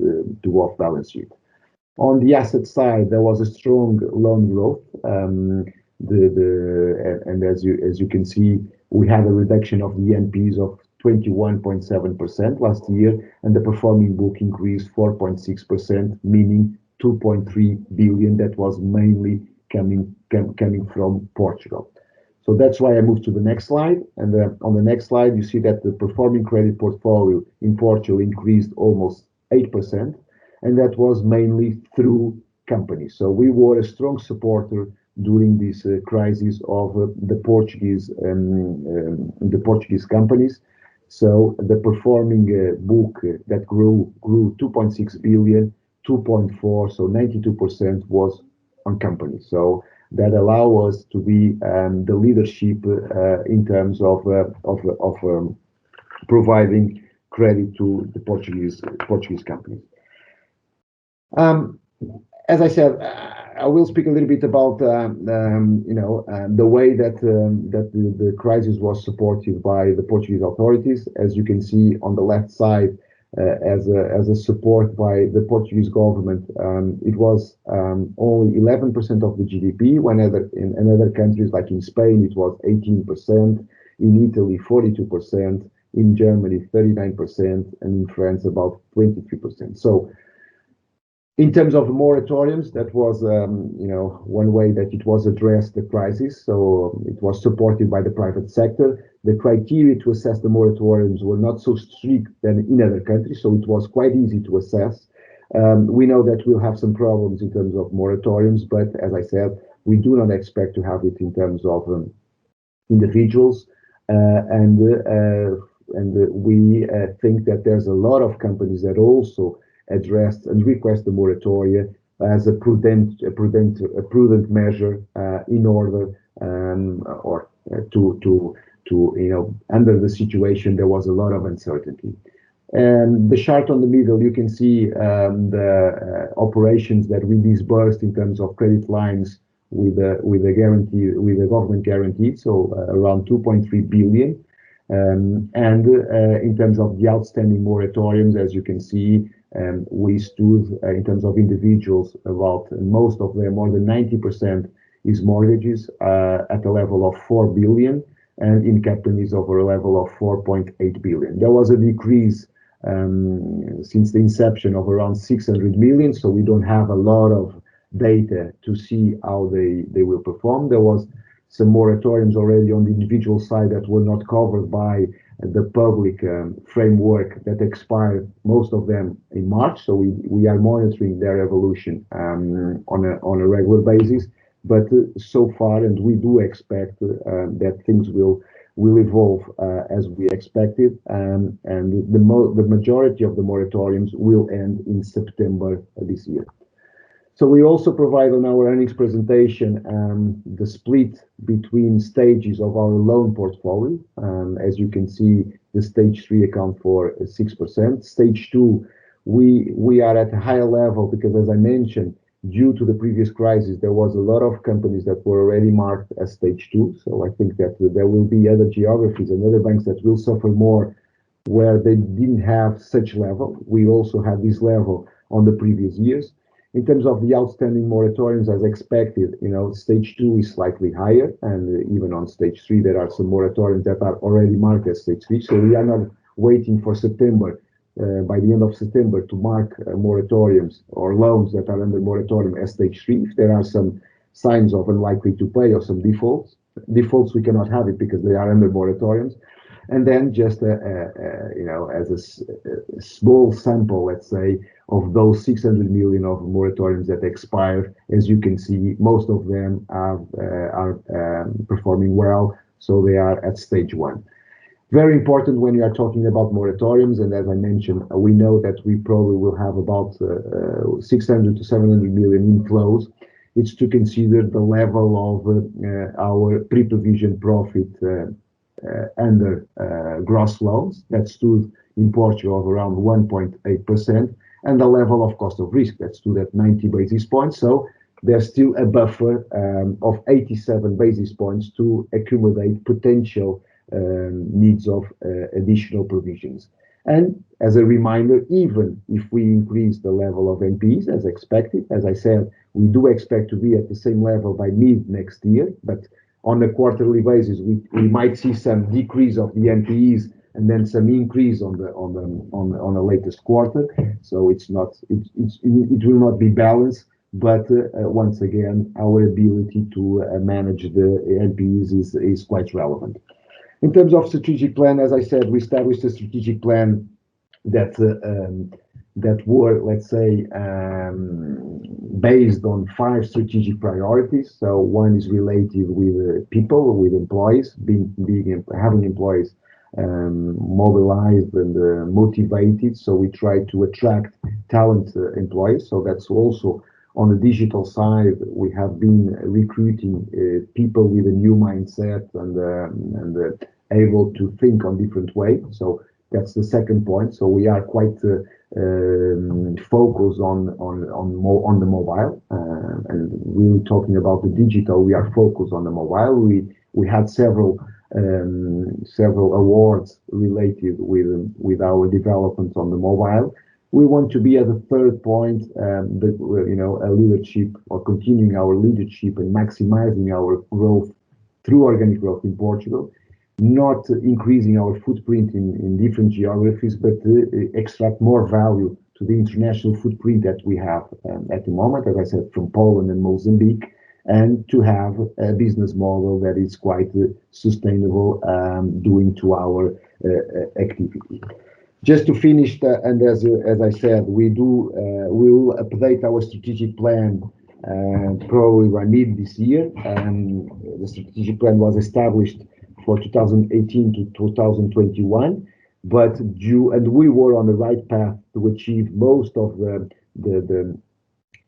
On the asset side, there was a strong loan growth. And as you can see, we had a reduction of the NPs of 21.7% last year, and the performing book increased 4.6%, meaning 2.3 billion. That was mainly coming from Portugal. So that's why I moved to the next slide. And on the next slide, you see that the performing credit portfolio in Portugal increased almost 8%. And that was mainly through companies. So we were a strong supporter during this crisis of the Portuguese companies. So the performing book that grew 2.6 billion, 2.4, so 92% was on companies. So that allow us to be the leadership in terms of providing credit to the Portuguese companies. As I said, I will speak a little bit about the way that the crisis was supported by the Portuguese authorities. As you can see on the left side, as a support by the Portuguese government, it was only 11% of the GDP. When in other countries like in Spain, it was 18%, in Italy 42%, in Germany 39%, and in France about 23%. So in terms of moratoriums, that was, one way that it was addressed the crisis. So it was supported by the private sector. The criteria to assess the moratoriums were not so strict than in other countries, so it was quite easy to assess. We know that we'll have some problems in terms of moratoriums, but as I said, we do not expect to have it in terms of individuals. And we think that there's a lot of companies that also addressed and request the moratoria as a prudent measure in order to under the situation there was a lot of uncertainty. And the chart on the middle, you can see the operations that we disbursed in terms of credit lines with a guarantee, with a government guarantee, so around 2.3 billion. And in terms of the outstanding moratoriums, as you can see, we stood in terms of individuals, about most of them, more than 90% is mortgages at a level of 4 billion, and in companies over a level of 4.8 billion. There was a decrease since the inception of around 600 million, so we don't have a lot of data to see how they will perform. There was some moratoriums already on the individual side that were not covered by the public framework that expired, most of them in March. So we are monitoring their evolution on a regular basis. But so far, and we do expect that things will evolve as we expected, and the majority of the moratoriums will end in September this year. So we also provide on our earnings presentation the split between stages of our loan portfolio. As you can see, the stage 3 account for 6%. Stage 2, we are at a higher level because, as I mentioned, due to the previous crisis, there was a lot of companies that were already marked as stage 2. So I think that there will be other geographies and other banks that will suffer more where they didn't have such level. We also had this level on the previous years. In terms of the outstanding moratoriums, as expected, stage 2 is slightly higher, and even on stage 3, there are some moratoriums that are already marked as stage 3. So we are not waiting for September, by the end of September, to mark moratoriums or loans that are under moratorium as stage 3. If there are some signs of unlikely to pay or some defaults, we cannot have it because they are under moratoriums. And then just as a small sample, let's say, of those 600 million of moratoriums that expire, as you can see, most of them are performing well, so they are at stage 1. Very important when you are talking about moratoriums, and as I mentioned, we know that we probably will have about 600 to 700 million inflows. It's to consider the level of our pre-provision profit under gross loans that stood in Portugal of around 1.8%, and the level of cost of risk that stood at 90 basis points. So there's still a buffer of 87 basis points to accumulate potential needs of additional provisions. And as a reminder, even if we increase the level of NPEs as expected, as I said, we do expect to be at the same level by mid next year, but on a quarterly basis, we might see some decrease of the NPEs and then some increase on the latest quarter. So it will not be balanced, but once again, our ability to manage the NPEs is quite relevant. In terms of strategic plan, as I said, we established a strategic plan that were, let's say, based on 5 strategic priorities. So one is related with people, with employees, having employees mobilized and motivated. So we try to attract talent employees. So that's also on the digital side. We have been recruiting people with a new mindset and able to think on different ways. So that's the second point. So we are quite focused on the mobile, and really talking about the digital. We are focused on the mobile. We had several awards related with our development on the mobile. We want to be at the third point, a leadership, or continuing our leadership and maximizing our growth through organic growth in Portugal. Not increasing our footprint in different geographies, but extract more value to the international footprint that we have at the moment, as I said, from Poland and Mozambique, and to have a business model that is quite sustainable, doing to our activity. Just to finish, and as I said, we will update our strategic plan probably by mid this year. The strategic plan was established for 2018 to 2021, and we were on the right path to achieve most of the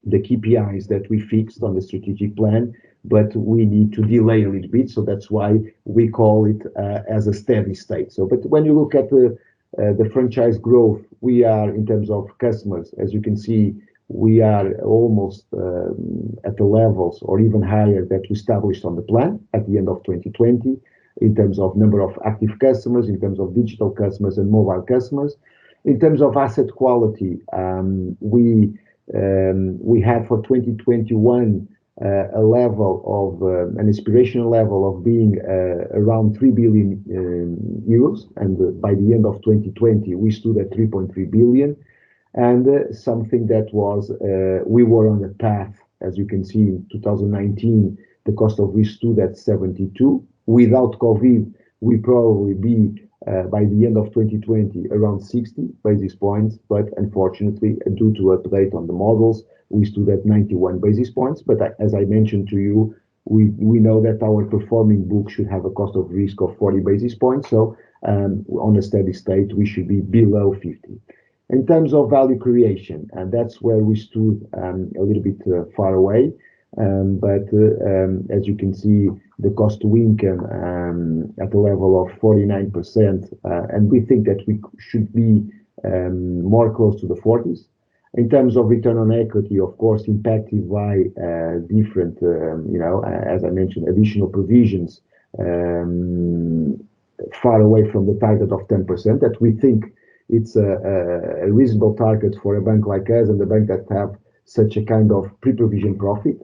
KPIs that we fixed on the strategic plan, but we need to delay a little bit. So that's why we call it as a steady state. So, but when you look at the franchise growth, we are, in terms of customers, as you can see, we are almost at the levels or even higher that we established on the plan at the end of 2020. In terms of number of active customers, in terms of digital customers and mobile customers. In terms of asset quality, we had for 2021 a level of an aspirational level of being around 3 billion euros, and by the end of 2020 we stood at 3.3 billion, and something that was we were on the path. As you can see, in 2019 the cost of risk stood at 72. Without COVID, we probably be by the end of 2020 around 60 basis points, but unfortunately, due to update on the models, we stood at 91 basis points. But as I mentioned to you, we know that our performing book should have a cost of risk of 40 basis points. So on a steady state, we should be below 50. In terms of value creation, and that's where we stood a little bit far away. But as you can see, the cost to income at a level of 49%, and we think that we should be more close to the 40s. In terms of return on equity, of course, impacted by different, as I mentioned, additional provisions, far away from the target of 10%, that we think it's a reasonable target for a bank like us, and the bank that have such a kind of pre-provision profit.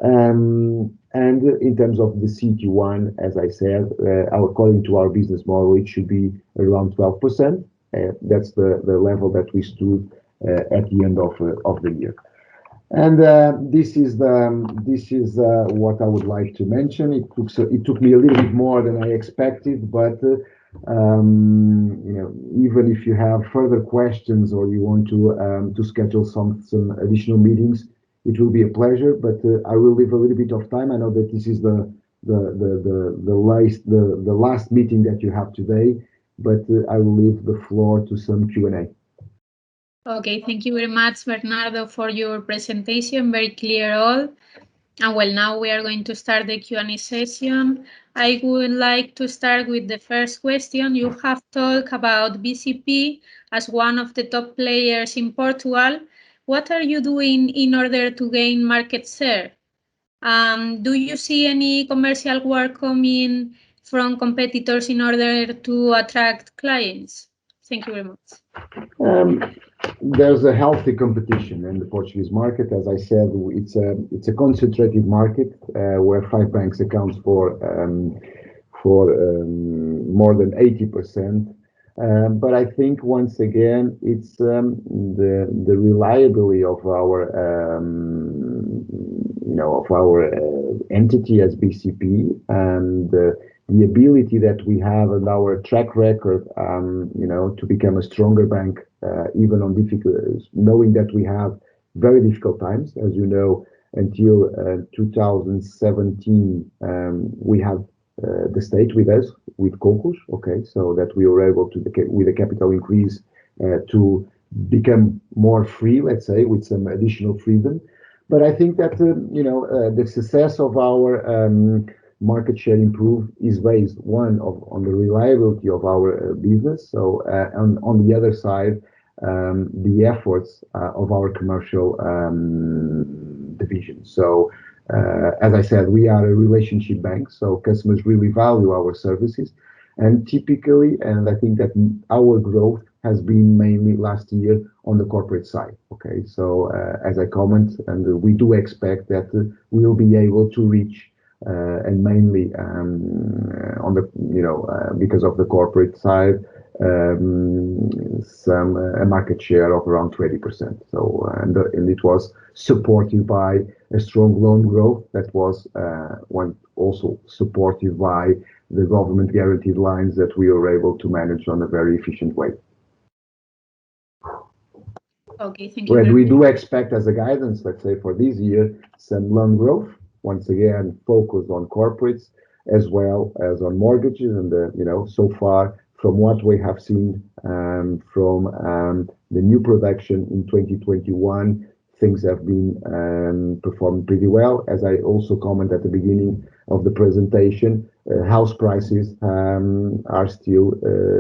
And in terms of the CET1, as I said, according to our business model, it should be around 12%. That's the level that we stood at the end of the year. And this is what I would like to mention. It took me a little bit more than I expected, but even if you have further questions or you want to schedule some additional meetings, it will be a pleasure. But I will leave a little bit of time. I know that this is the last meeting that you have today, but I will leave the floor to some Q&A. Okay, thank you very much, Bernardo, for your presentation. Very clear all. And well, now we are going to start the Q&A session. I would like to start with the first question. You have talked about BCP as one of the top players in Portugal. What are you doing in order to gain market share? Do you see any commercial work coming from competitors in order to attract clients? Thank you very much. There's a healthy competition in the Portuguese market. As I said, it's a concentrated market where 5 banks account for more than 80%. But I think once again, it's the reliability of our entity as BCP and the ability that we have and our track record, to become a stronger bank, even on difficult, knowing that we have very difficult times. As you know, until 2017, we have the state with us, with Concurs, okay, so that we were able to, with a capital increase, to become more free, let's say, with some additional freedom. But I think that, the success of our market share improve is based, on the reliability of our business. So on the other side, the efforts of our commercial division. So as I said, we are a relationship bank, so customers really value our services. And typically, and I think that our growth has been mainly last year on the corporate side. Okay, so as I comment, and we do expect that we will be able to reach and mainly on the because of the corporate side, a market share of around 20%. So and it was supported by a strong loan growth that was also supported by the government guaranteed lines that we were able to manage on a very efficient way. Okay, thank you. And we do expect as a guidance, let's say for this year, some loan growth. Once again, focus on corporates as well as on mortgages. And so far from what we have seen from the new production in 2021, things have been performing pretty well. As I also commented at the beginning of the presentation, house prices are still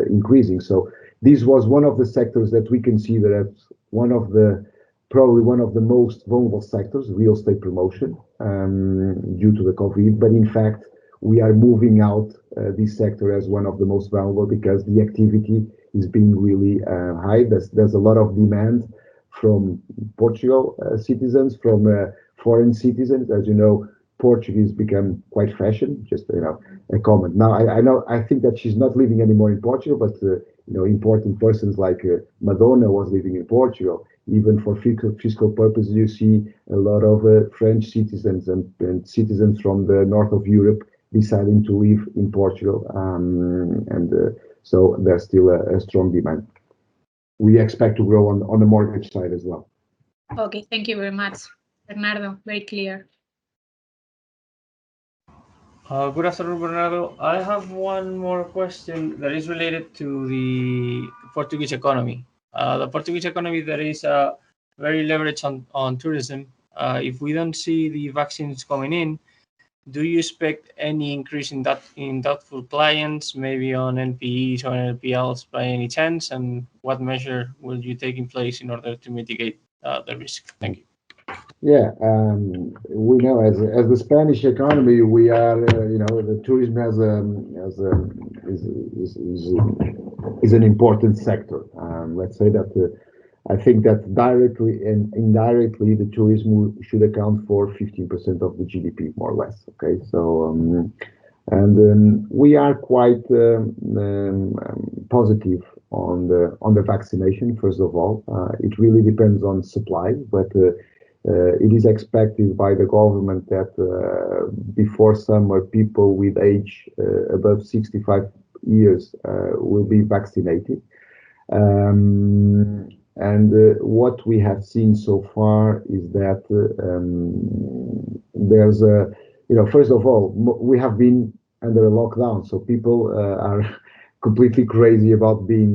increasing. So this was one of the sectors that we consider as probably one of the most vulnerable sectors, real estate promotion, due to the COVID. But in fact, we are moving out this sector as one of the most valuable because the activity is being really high. There's a lot of demand from Portugal citizens, from foreign citizens. As you know, Portuguese become quite fashion. Just a comment. Now I think that she's not living anymore in Portugal, but important persons like Madonna was living in Portugal. Even for fiscal purposes, you see a lot of French citizens and citizens from the north of Europe deciding to live in Portugal, so there's still a strong demand. We expect to grow on the mortgage side as well. Okay, thank you very much, Bernardo. Very clear. Good afternoon, Bernardo. I have one more question that is related to the Portuguese economy. The Portuguese economy, there is a very leverage on tourism. If we don't see the vaccines coming in, do you expect any increase in doubtful clients, maybe on NPEs or NPLs by any chance? And what measure will you take in place in order to mitigate the risk? Thank you. Yeah, we know as the Spanish economy, we are the tourism is an important sector. Let's say that I think that directly and indirectly, the tourism should account for 15% of the GDP, more or less. Okay, so we are quite positive on the vaccination. First of all, it really depends on supply, but it is expected by the government that before summer, people with age above 65 years will be vaccinated. What we have seen so far is that there's a, first of all, we have been under a lockdown, so people are completely crazy about being,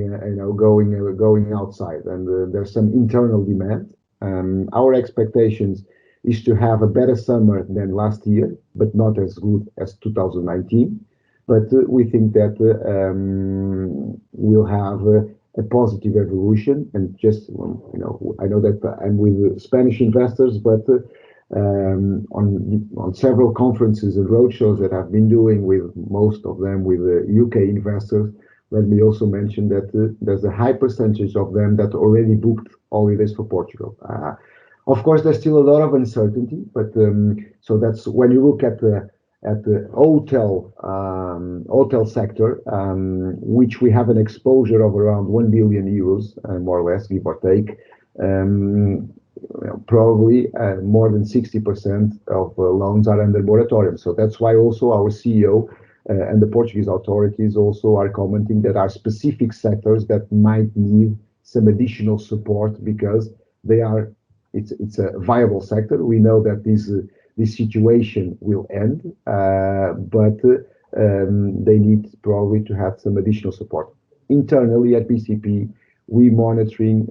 going outside, and there's some internal demand. Our expectations is to have a better summer than last year, but not as good as 2019. But we think that we'll have a positive evolution. And just, I know that I'm with Spanish investors, but on several conferences and roadshows that I've been doing with most of them with UK investors, let me also mention that there's a high percentage of them that already booked holidays for Portugal. Of course, there's still a lot of uncertainty, but so that's when you look at the hotel sector, which we have an exposure of around 1 billion euros, more or less, give or take. Probably more than 60% of loans are under moratorium. So that's why also our CEO and the Portuguese authorities also are commenting that are specific sectors that might need some additional support because it's a viable sector. We know that this situation will end, but they need probably to have some additional support. Internally at BCP, we monitoring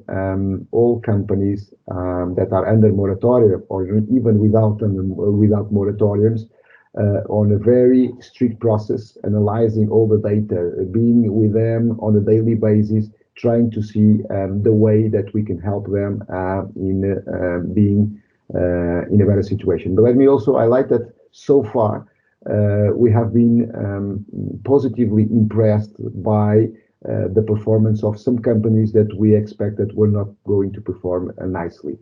all companies that are under moratorium or even without moratoriums on a very strict process, analyzing all the data, being with them on a daily basis, trying to see the way that we can help them in being in a better situation. But let me also highlight that so far we have been positively impressed by the performance of some companies that we expected were not going to perform nicely.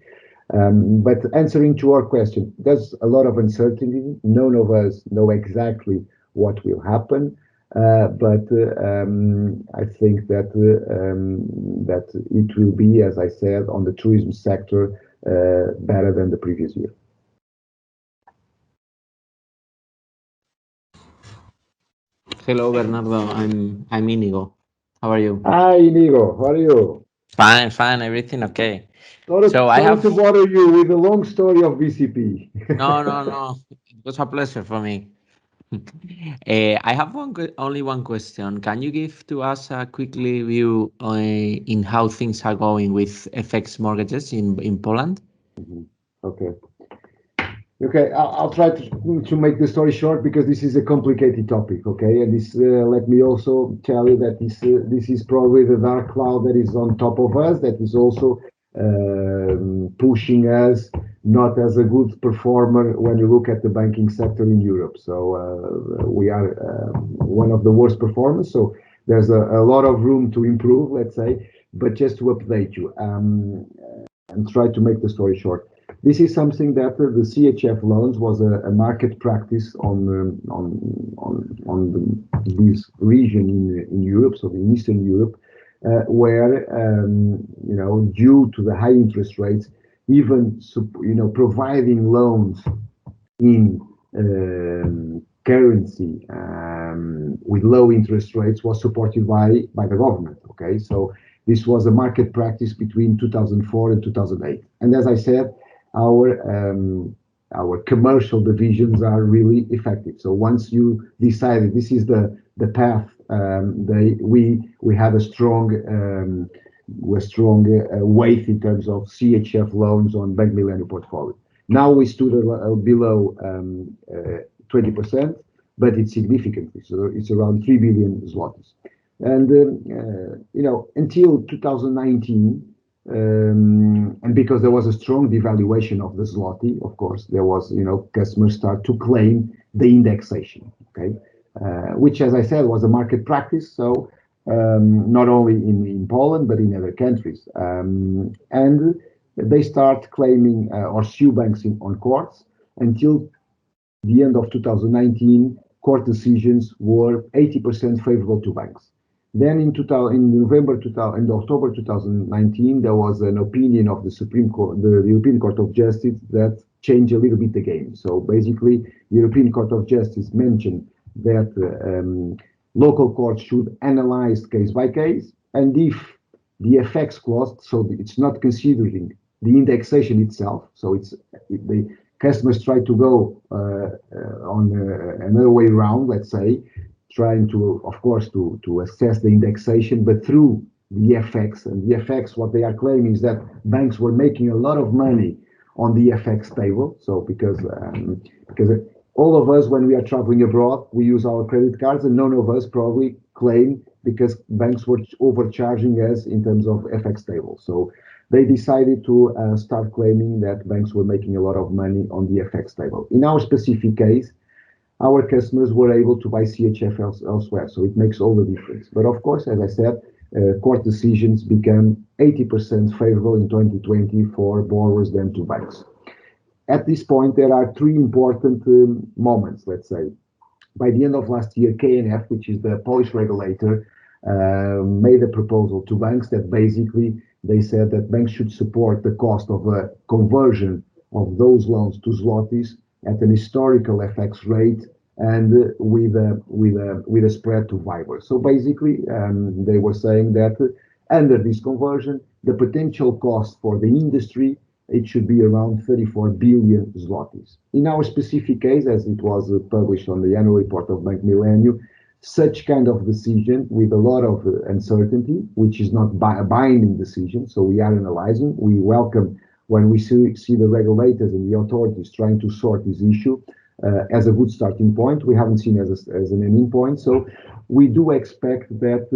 But answering to our question, there's a lot of uncertainty. None of us know exactly what will happen, but I think that it will be, as I said, on the tourism sector, better than the previous year. Hello, Bernardo. I'm Inigo. How are you? Hi, Inigo. How are you? Fine. Everything okay. Sorry to bother you with the long story of BCP. No. It was a pleasure for me. I have only one question. Can you give to us a quick review in how things are going with FX mortgages in Poland? Okay, I'll try to make the story short because this is a complicated topic. Okay, and this let me also tell you that this is probably the dark cloud that is on top of us, that is also pushing us not as a good performer when you look at the banking sector in Europe. So we are one of the worst performers. So there's a lot of room to improve, let's say. But just to update you and try to make the story short, this is something that the CHF loans was a market practice on this region in Europe, so in Eastern Europe, where due to the high interest rates, even providing loans in currency with low interest rates was supported by the government. Okay, so this was a market practice between 2004 and 2008, and as I said, our commercial divisions are really effective. So once you decided this is the path, we had a strong weight in terms of CHF loans on Bank Millennium portfolio. Now we stood below 20%, but it's significantly, so it's around 3 billion zlotys. And until 2019. And because there was a strong devaluation of the zloty, of course, there was, customers start to claim the indexation, okay, which, as I said, was a market practice. So not only in Poland, but in other countries. And they start claiming or sue banks on courts until the end of 2019. Court decisions were 80% favorable to banks. Then in October 2019, there was an opinion of the Supreme Court, the European Court of Justice, that changed a little bit the game. So basically, the European Court of Justice mentioned that local courts should analyze case by case, and if the FX clause, so it's not considering the indexation itself, so the customers try to go on another way around, let's say, trying to, of course, to assess the indexation, but through the FX. And the FX, what they are claiming is that banks were making a lot of money on the FX table. So because all of us, when we are traveling abroad, we use our credit cards, and none of us probably claim because banks were overcharging us in terms of FX table. So they decided to start claiming that banks were making a lot of money on the FX table. In our specific case, our customers were able to buy CHF elsewhere, so it makes all the difference. But of course, as I said, court decisions became 80% favorable in 2020 for borrowers than to banks. At this point, there are three important moments, let's say. By the end of last year, KNF, which is the Polish regulator, made a proposal to banks that basically they said that banks should support the cost of a conversion of those loans to zlotys at an historical FX rate and with a spread to WIBOR. So basically, they were saying that under this conversion, the potential cost for the industry, it should be around 34 billion zlotys. In our specific case, as it was published on the annual report of Bank Millennium, such kind of decision with a lot of uncertainty, which is not a binding decision, so we are analyzing. We welcome when we see the regulators and the authorities trying to sort this issue as a good starting point. We haven't seen as an ending point, so we do expect that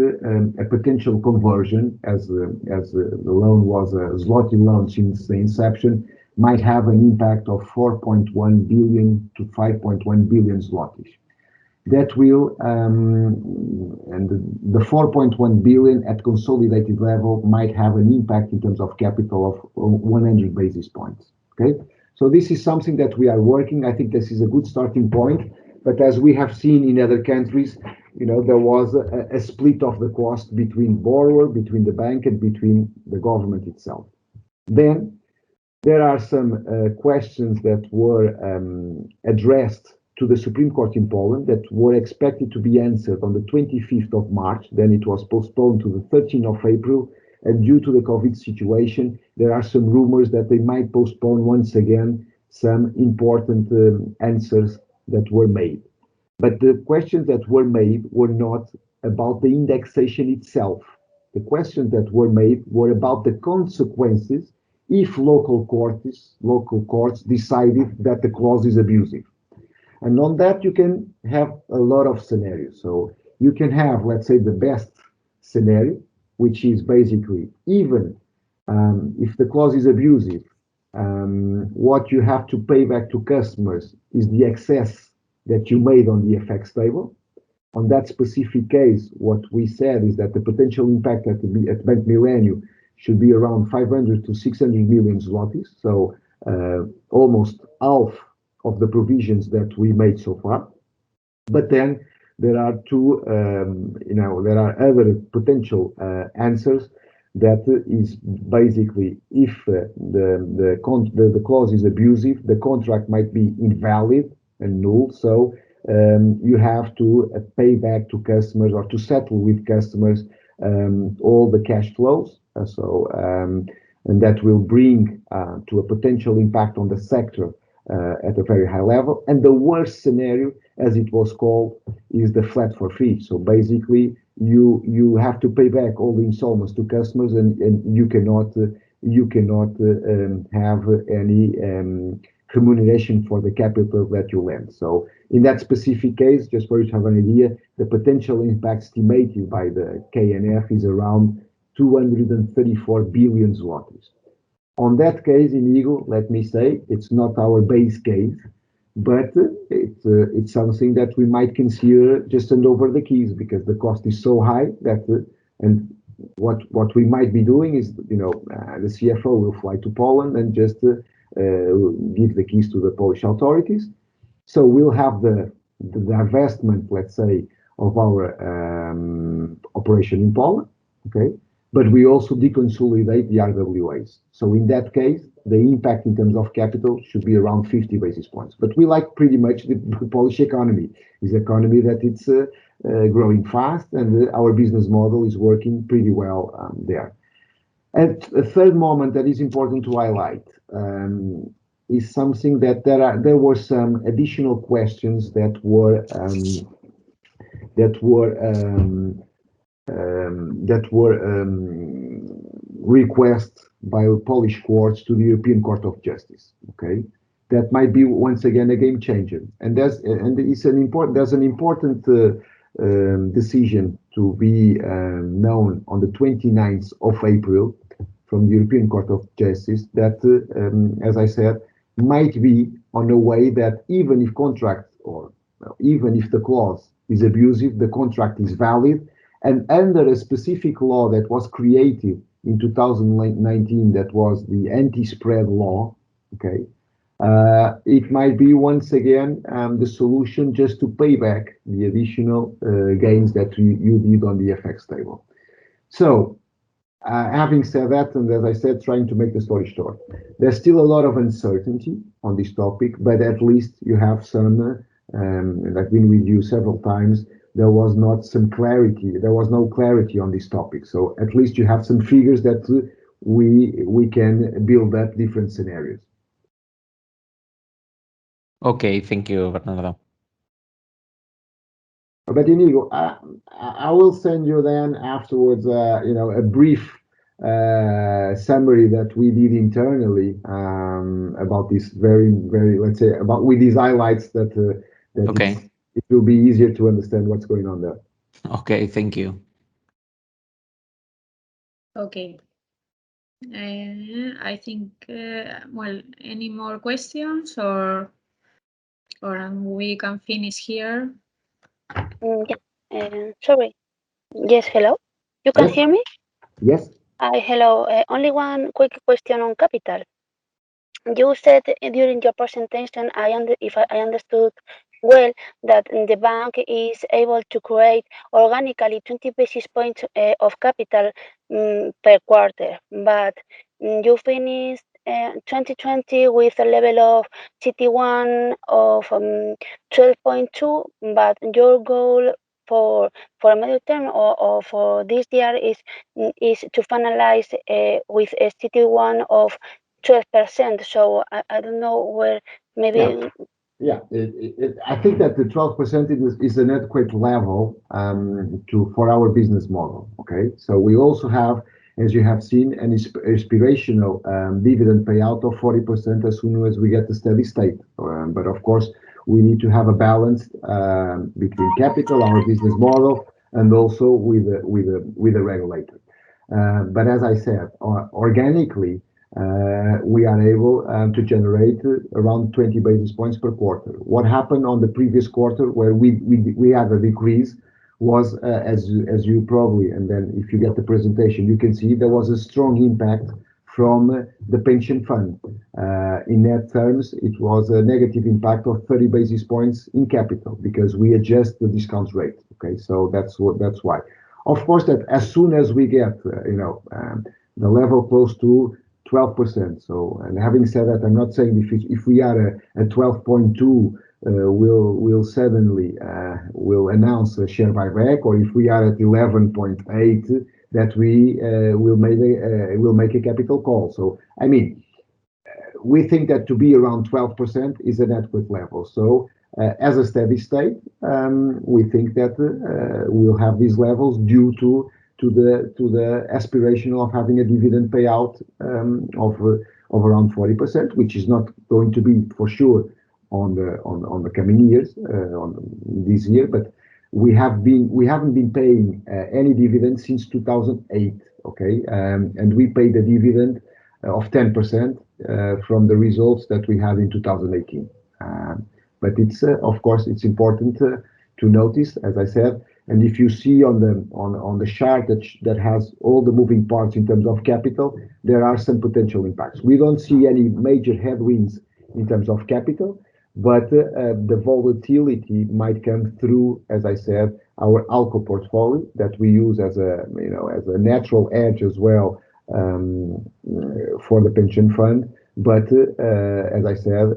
a potential conversion, as the loan was a zloty loan since the inception, might have an impact of 4.1 billion to 5.1 billion zlotys. That will, and the 4.1 billion at consolidated level might have an impact in terms of capital of 100 basis points. Okay, so this is something that we are working. I think this is a good starting point. But as we have seen in other countries, there was a split of the cost between borrower, between the bank, and between the government itself. Then there are some questions that were addressed to the Supreme Court in Poland that were expected to be answered on the 25th of March. Then it was postponed to the 13th of April. And due to the COVID situation, there are some rumors that they might postpone once again some important answers that were made. But the questions that were made were not about the indexation itself. The questions that were made were about the consequences if local courts decided that the clause is abusive. And on that, you can have a lot of scenarios. So you can have, let's say, the best scenario, which is basically even if the clause is abusive, what you have to pay back to customers is the excess that you made on the FX table. On that specific case, what we said is that the potential impact at Bank Millennium should be around 500 to 600 million zlotys. So almost half of the provisions that we made so far. But then there are there are other potential answers that is basically if the clause is abusive, the contract might be invalid and null. So you have to pay back to customers or to settle with customers all the cash flows. And that will bring to a potential impact on the sector at a very high level. And the worst scenario, as it was called, is the flat for free. So basically, you have to pay back all the installments to customers, and you cannot have any remuneration for the capital that you lend. So in that specific case, just for you to have an idea, the potential impact estimated by the KNF is around 234 billion zlotys. On that case, Inigo, let me say, it's not our base case. but it's something that we might consider just hand over the keys, because the cost is so high that and what we might be doing is, the CFO will fly to Poland and just give the keys to the Polish authorities. So we'll have the divestment, let's say, of our operation in Poland, okay? But we also deconsolidate the RWAs. So in that case, the impact in terms of capital should be around 50 basis points. But we like pretty much the Polish economy. It's an economy that it's growing fast, and our business model is working pretty well there. And a third moment that is important to highlight is something that there were some additional questions that were requests by Polish courts to the European Court of Justice. Okay, that might be once again a game changer, and there's an important decision to be known on the 29th of April from the European Court of Justice that, as I said, might be on a way that even if contract or even if the clause is abusive, the contract is valid, and under a specific law that was created in 2019, that was the anti-spread law, okay, it might be once again the solution just to pay back the additional gains that you did on the FX table. So, having said that, and as I said, trying to make the story short, there's still a lot of uncertainty on this topic, but at least you have some, and I've been with you several times, there was not some clarity, there was no clarity on this topic. So at least you have some figures that we can build up different scenarios. Okay, thank you, Bernardo. But Inigo, I will send you then afterwards, a brief summary that we did internally about this very, let's say, with these highlights that Okay. it will be easier to understand what's going on there. Okay, thank you. Okay. I think, well, any more questions or we can finish here? Yeah. Sorry. Yes, hello. You can hear me? Yes. Hello. Only one quick question on capital. You said during your presentation, if I understood well, that the bank is able to create organically 20 basis points of capital per quarter, but you finished 2020 with a level of CET1 of 12.2, but your goal for a medium term or for this year is to finalize with a CET1 of 12%. So I don't know where maybe. Yeah, I think that the 12% is an adequate level for our business model. Okay, so we also have, as you have seen, an aspirational dividend payout of 40% as soon as we get the steady state. But of course, we need to have a balance between capital, our business model, and also with the regulator. But as I said, organically, we are able to generate around 20 basis points per quarter. What happened on the previous quarter, where we had a decrease, was as you probably, and then if you get the presentation, you can see there was a strong impact from the pension fund. In net terms, it was a negative impact of 30 basis points in capital because we adjust the discount rate. Okay, so that's why. Of course, that as soon as we get the level close to 12%. So, and having said that, I'm not saying if we are at 12.2, we'll suddenly will announce a share buyback, or if we are at 11.8, that we will make a capital call. So, I mean, we think that to be around 12% is an adequate level. So, as a steady state, we think that we'll have these levels due to the aspiration of having a dividend payout of around 40%, which is not going to be for sure on the coming years, on this year, but we haven't been paying any dividend since 2008. Okay, and we paid a dividend of 10% from the results that we had in 2018. But it's of course it's important to notice, as I said. And if you see on the chart that has all the moving parts in terms of capital, there are some potential impacts. We don't see any major headwinds in terms of capital, but the volatility might come through, as I said, our ALCO portfolio that we use as a as a natural edge as well for the pension fund. But as I said,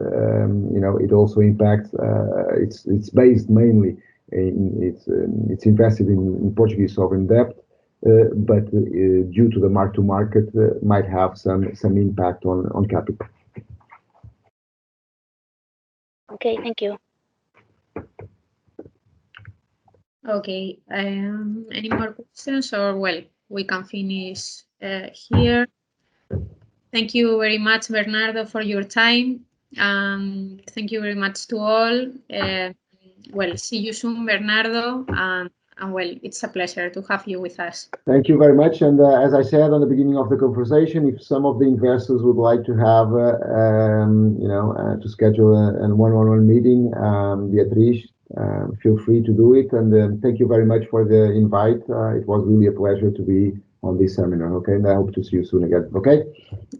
it also impacts. It's based mainly. It's invested in Portuguese sovereign debt, but due to the mark-to-market, might have some impact on capital. Okay, thank you. Okay, any more questions, or well, we can finish here. Thank you very much, Bernardo, for your time. Thank you very much to all. Well, see you soon, Bernardo, and well, it's a pleasure to have you with us. Thank you very much. And as I said on the beginning of the conversation, if some of the investors would like to have, to schedule a one-on-one meeting, Beatriz, feel free to do it. And thank you very much for the invite. It was really a pleasure to be on this seminar. Okay, and I hope to see you soon again. Okay.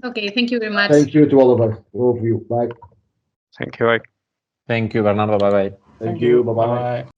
Okay. Thank you very much. Thank you to all of us, all of you. Bye. Thank you. Bye. Thank you, Bernardo. Bye bye. Thank you. Bye bye. Bye.